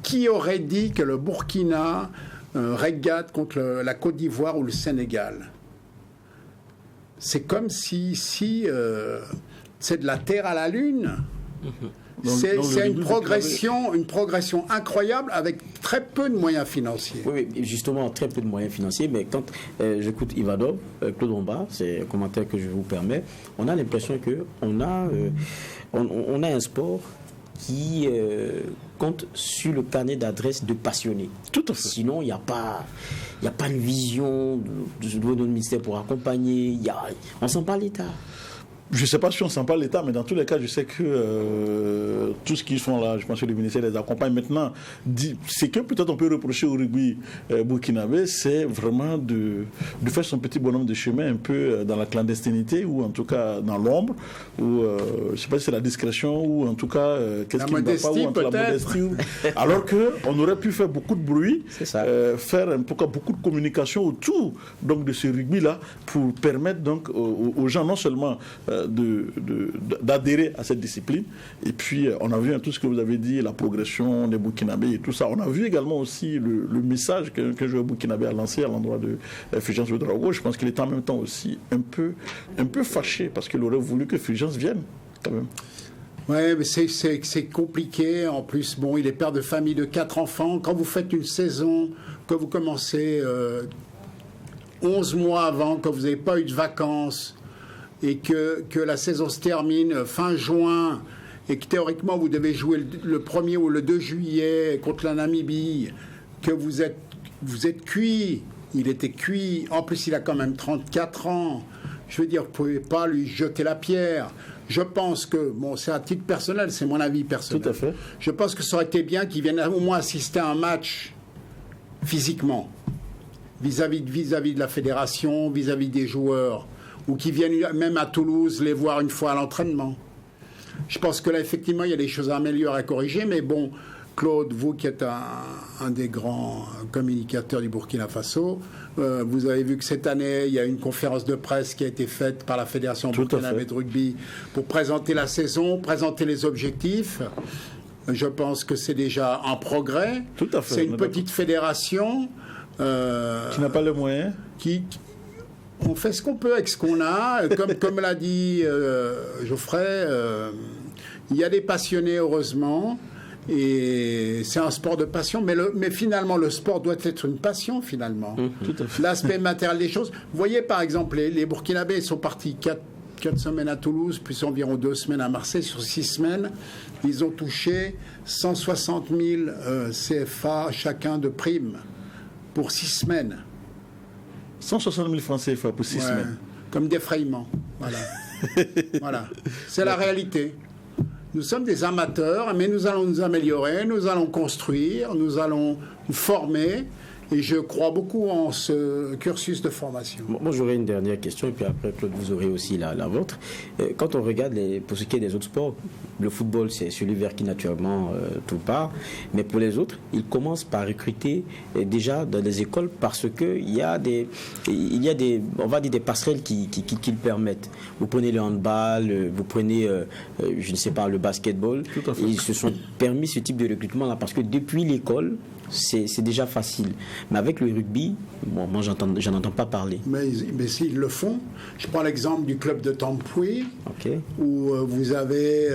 Qui aurait dit que le Burkina régate contre la Côte d'Ivoire ou le Sénégal? C'est comme si c'est de la Terre à la Lune. C'est une progression incroyable avec très peu de moyens financiers. Oui, justement, très peu de moyens financiers. Mais quand j'écoute Ivadov, Claude Romba, c'est un commentaire que je vous permets, on a l'impression qu'on a un sport qui compte sur le carnet d'adresse de passionnés. Tout à fait. Sinon, il n'y a pas une vision de notre ministère pour accompagner. On ne sent pas l'État. Je ne sais pas si on ne sent pas l'État, mais dans tous les cas, je sais que tout ce qu'ils font là, je pense que le ministère les accompagne. Maintenant, c'est que peut-être on peut reprocher au rugby burkinabé, c'est vraiment de faire son petit bonhomme de chemin un peu dans la clandestinité, ou en tout cas dans l'ombre, ou je ne sais pas si c'est la discrétion, ou en tout cas, qu'est-ce qui ne va pas, ou entre la modestie. Alors qu'on aurait pu faire beaucoup de bruit, faire en tout cas beaucoup de communication autour donc, de ce rugby-là, pour permettre donc aux gens non seulement d'adhérer à cette discipline. Et puis, on a vu tout ce que vous avez dit, la progression des Burkinabés et tout ça. On a vu également aussi le message qu'un joueur burkinabé a lancé à l'endroit de Fulgence Ouedraogo. Je pense qu'il est en même temps aussi un peu fâché parce qu'il aurait voulu que Fulgence vienne, quand même. Oui, mais c'est compliqué. En plus, bon, il est père de famille de 4 enfants. Quand vous faites une saison, que vous commencez 11 mois avant, que vous n'avez pas eu de vacances, et que la saison se termine fin juin et que théoriquement vous devez jouer le 1er ou le 2 juillet contre la Namibie, que vous êtes cuit, il était cuit, en plus il a quand même 34 ans, je veux dire, vous ne pouvez pas lui jeter la pierre. Je pense que, bon, c'est un titre personnel, c'est mon avis personnel. Tout à fait. Je pense que ça aurait été bien qu'il vienne au moins assister à un match physiquement, vis-à-vis de la fédération, vis-à-vis des joueurs, ou qu'ils viennent même à Toulouse les voir une fois à l'entraînement. Je pense que là, effectivement, il y a des choses à améliorer, à corriger, mais bon, Claude, vous qui êtes un des grands communicateurs du Burkina Faso, vous avez vu que cette année, il y a une conférence de presse qui a été faite par la Fédération burkinabé de rugby pour présenter la saison, présenter les objectifs. Je pense que c'est déjà un progrès. Tout à fait. C'est une petite fédération. Qui n'a pas les moyens. On fait ce qu'on peut avec ce qu'on a. Comme l'a dit Geoffrey, il y a des passionnés, heureusement. Et c'est un sport de passion, mais finalement, le sport doit être une passion, finalement. L'aspect matériel des choses. Vous voyez, par exemple, les Burkinabés sont partis 4 semaines à Toulouse, puis environ 2 semaines à Marseille. Sur 6 semaines, ils ont touché 160 000 CFA chacun de primes pour 6 semaines. 160 000 francs CFA pour 6 semaines. Comme défrayement. Voilà. Voilà. C'est la réalité. Nous sommes des amateurs, mais nous allons nous améliorer, nous allons construire, nous allons former. Et je crois beaucoup en ce cursus de formation. Moi, j'aurais une dernière question, et puis après, Claude, vous aurez aussi la vôtre. Quand on regarde, pour ce qui est des autres sports, le football, c'est celui vers qui, naturellement, tout part. Mais pour les autres, ils commencent par recruter déjà dans les écoles parce qu'il y a des, on va dire, des passerelles qui le permettent. Vous prenez le handball, vous prenez, je ne sais pas, le basketball. Ils se sont permis ce type de recrutement-là parce que depuis l'école, c'est déjà facile. Mais avec le rugby, bon, moi, j'en entends pas parler. Mais s'ils le font, je prends l'exemple du club de Tampoué, où vous avez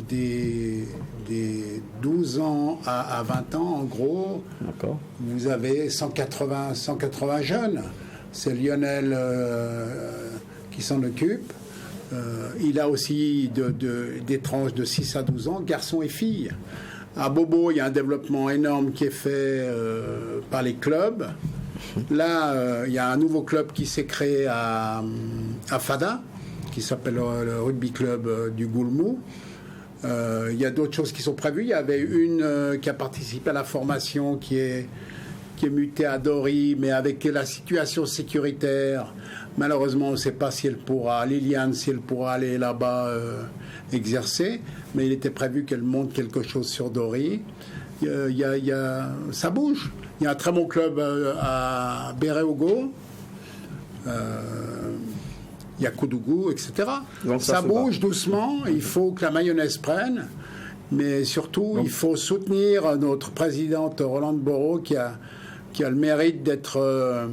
des 12 ans à 20 ans, en gros. Vous avez 180 jeunes. C'est Lionel qui s'en occupe. Il a aussi des tranches de 6 à 12 ans, garçons et filles. À Bobo, il y a un développement énorme qui est fait par les clubs. Là, il y a un nouveau club qui s'est créé à Fada, qui s'appelle le Rugby Club du Goulmou. Il y a d'autres choses qui sont prévues. Il y avait une qui a participé à la formation qui est mutée à Dori, mais avec la situation sécuritaire, malheureusement, on ne sait pas si elle pourra, Liliane, si elle pourra aller là-bas exercer, mais il était prévu qu'elle monte quelque chose sur Dori. Ça bouge. Il y a un très bon club à Béréogo. Il y a Koudougou, etc. Donc ça bouge doucement. Il faut que la mayonnaise prenne. Mais surtout, il faut soutenir notre présidente Rolande Boro qui a le mérite d'être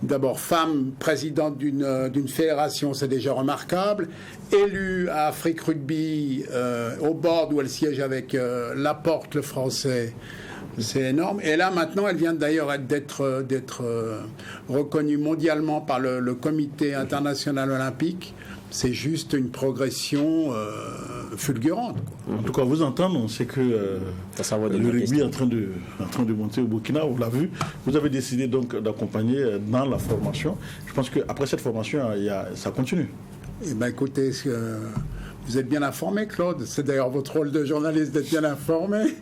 d'abord femme présidente d'une fédération, c'est déjà remarquable, élue à Afrique Rugby au board où elle siège avec Laporte, le français. C'est énorme. Et là, maintenant, elle vient d'ailleurs d'être reconnue mondialement par le Comité international olympique. C'est juste une progression fulgurante. En tout cas, vous entendre, on sait que le rugby est en train de monter au Burkina, on l'a vu. Vous avez décidé donc d'accompagner dans la formation. Je pense qu'après cette formation, ça continue. Eh bien, écoutez, vous êtes bien informé, Claude. C'est d'ailleurs votre rôle de journaliste d'être bien informé.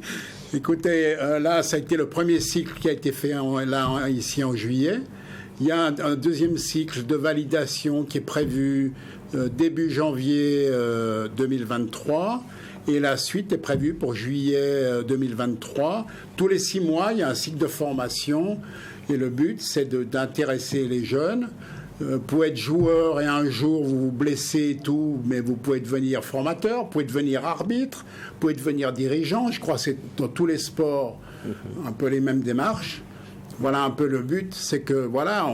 Écoutez, là, ça a été le premier cycle qui a été fait ici en juillet. Il y a un deuxième cycle de validation qui est prévu début janvier 2023 et la suite est prévue pour juillet 2023. Tous les 6 mois, il y a un cycle de formation et le but, c'est d'intéresser les jeunes. Vous pouvez être joueur et un jour vous vous blessez et tout, mais vous pouvez devenir formateur, vous pouvez devenir arbitre, vous pouvez devenir dirigeant. Je crois que c'est dans tous les sports un peu les mêmes démarches. Voilà un peu le but, c'est que voilà,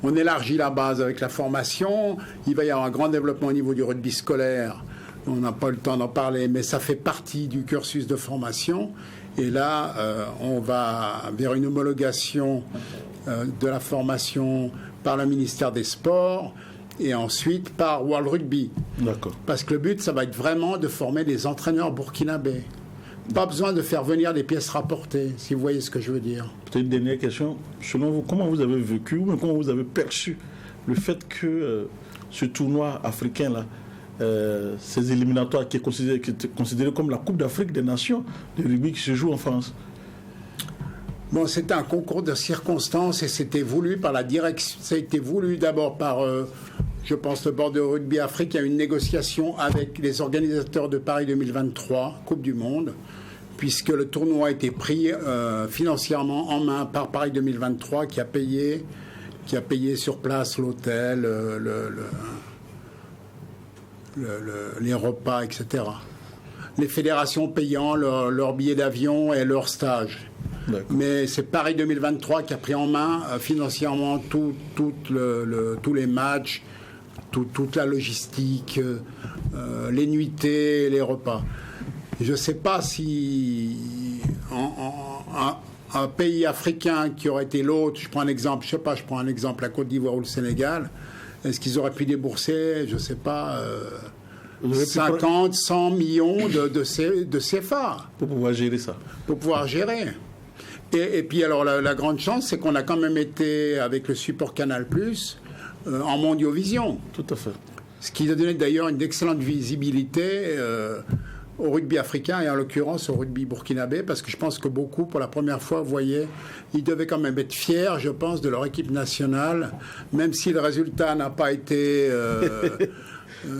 on élargit la base avec la formation. Il va y avoir un grand développement au niveau du rugby scolaire. On n'a pas le temps d'en parler, mais ça fait partie du cursus de formation. Et là, on va vers une homologation de la formation par le ministère des Sports. et ensuite par World Rugby. D'accord. Parce que le but, ça va être vraiment de former des entraîneurs burkinabés. Pas besoin de faire venir des pièces rapportées, si vous voyez ce que je veux dire. Peut-être une dernière question. Selon vous, comment vous avez vécu, ou comment vous avez perçu le fait que ce tournoi africain-là, ces éliminatoires qui est considéré comme la Coupe d'Afrique des Nations de rugby qui se joue en France? Bon, c'était un concours de circonstances et c'était voulu par la direction. Ça a été voulu d'abord par, je pense, le Board de Rugby Afrique. Il y a eu une négociation avec les organisateurs de Paris 2023, Coupe du Monde, puisque le tournoi a été pris financièrement en main par Paris 2023, qui a payé sur place l'hôtel, les repas, etc. Les fédérations payant leurs billets d'avion et leurs stages. Mais c'est Paris 2023 qui a pris en main financièrement tous les matchs, toute la logistique, les nuitées, les repas. Je ne sais pas si un pays africain qui aurait été l'autre, je prends un exemple, la Côte d'Ivoire ou le Sénégal, est-ce qu'ils auraient pu débourser, je ne sais pas, 50, 100 millions de CFA pour pouvoir gérer ça. Pour pouvoir gérer. Et puis alors la grande chance, c'est qu'on a quand même été avec le support Canal+, en Mondiovision. Tout à fait. Ce qui a donné d'ailleurs une excellente visibilité au rugby africain et en l'occurrence au rugby burkinabé, parce que je pense que beaucoup, pour la première fois, vous voyez, ils devaient quand même être fiers, je pense, de leur équipe nationale, même si le résultat n'a pas été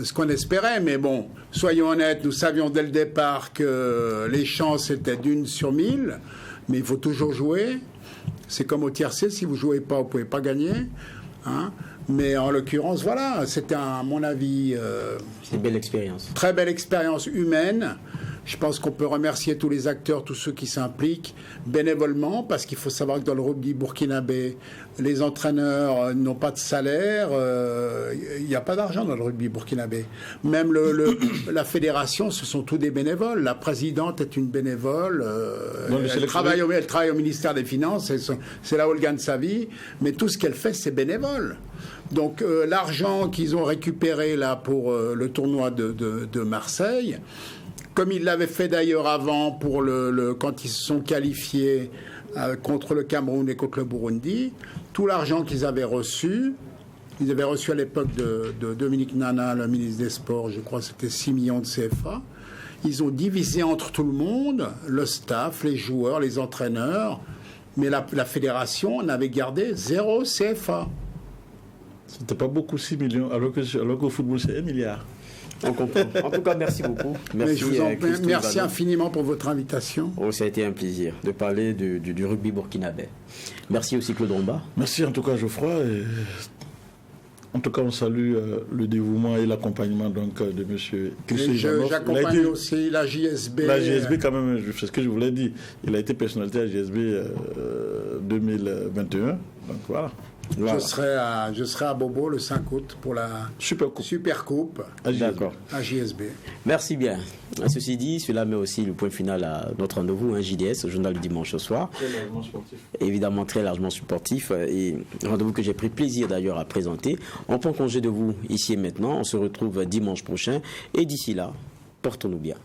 ce qu'on espérait. Mais bon, soyons honnêtes, nous savions dès le départ que les chances étaient d'1 sur 1000. Mais il faut toujours jouer. C'est comme au tiercé, si vous ne jouez pas, vous ne pouvez pas gagner. Hein. Mais en l'occurrence, voilà, c'était à mon avis... c'est une belle expérience. Très belle expérience humaine. Je pense qu'on peut remercier tous les acteurs, tous ceux qui s'impliquent bénévolement, parce qu'il faut savoir que dans le rugby burkinabé, les entraîneurs n'ont pas de salaire, il n'y a pas d'argent dans le rugby burkinabé. Même la fédération, ce sont tous des bénévoles. La présidente est une bénévole, elle travaille au ministère des Finances, c'est là où elle gagne sa vie, mais tout ce qu'elle fait, c'est bénévole. Donc l'argent qu'ils ont récupéré là pour le tournoi de Marseille, comme ils l'avaient fait d'ailleurs avant pour quand ils se sont qualifiés contre le Cameroun et contre le Burundi, tout l'argent qu'ils avaient reçu, ils avaient reçu à l'époque de Dominique Nana, le ministre des Sports, je crois que c'était 6 millions de CFA, ils ont divisé entre tout le monde, le staff, les joueurs, les entraîneurs, mais la fédération en avait gardé 0 CFA. C'était pas beaucoup 6 millions, alors qu'au football c'est 1 milliard. On comprend. En tout cas, merci beaucoup. Merci infiniment pour votre invitation. Oh, ça a été un plaisir de parler du rugby burkinabé. Merci aussi Claude Romba. Merci en tout cas Geoffroy. En tout cas, on salue le dévouement et l'accompagnement donc de M. Christophe. J'accompagne aussi la JSB. La JSB, quand même, c'est ce que je voulais dire. Il a été personnalité à la JSB 2021. Donc voilà. Voilà. Je serai à Bobo le 5 août pour la Super Coupe à JSB. Merci bien. Ceci dit, cela met aussi le point final à notre rendez-vous, JDS, au journal du dimanche au soir. Très largement sportif. Évidemment, très largement sportif. Et rendez-vous que j'ai pris plaisir d'ailleurs à présenter. On prend congé de vous ici et maintenant. On se retrouve dimanche prochain. Et d'ici là, portons-nous bien.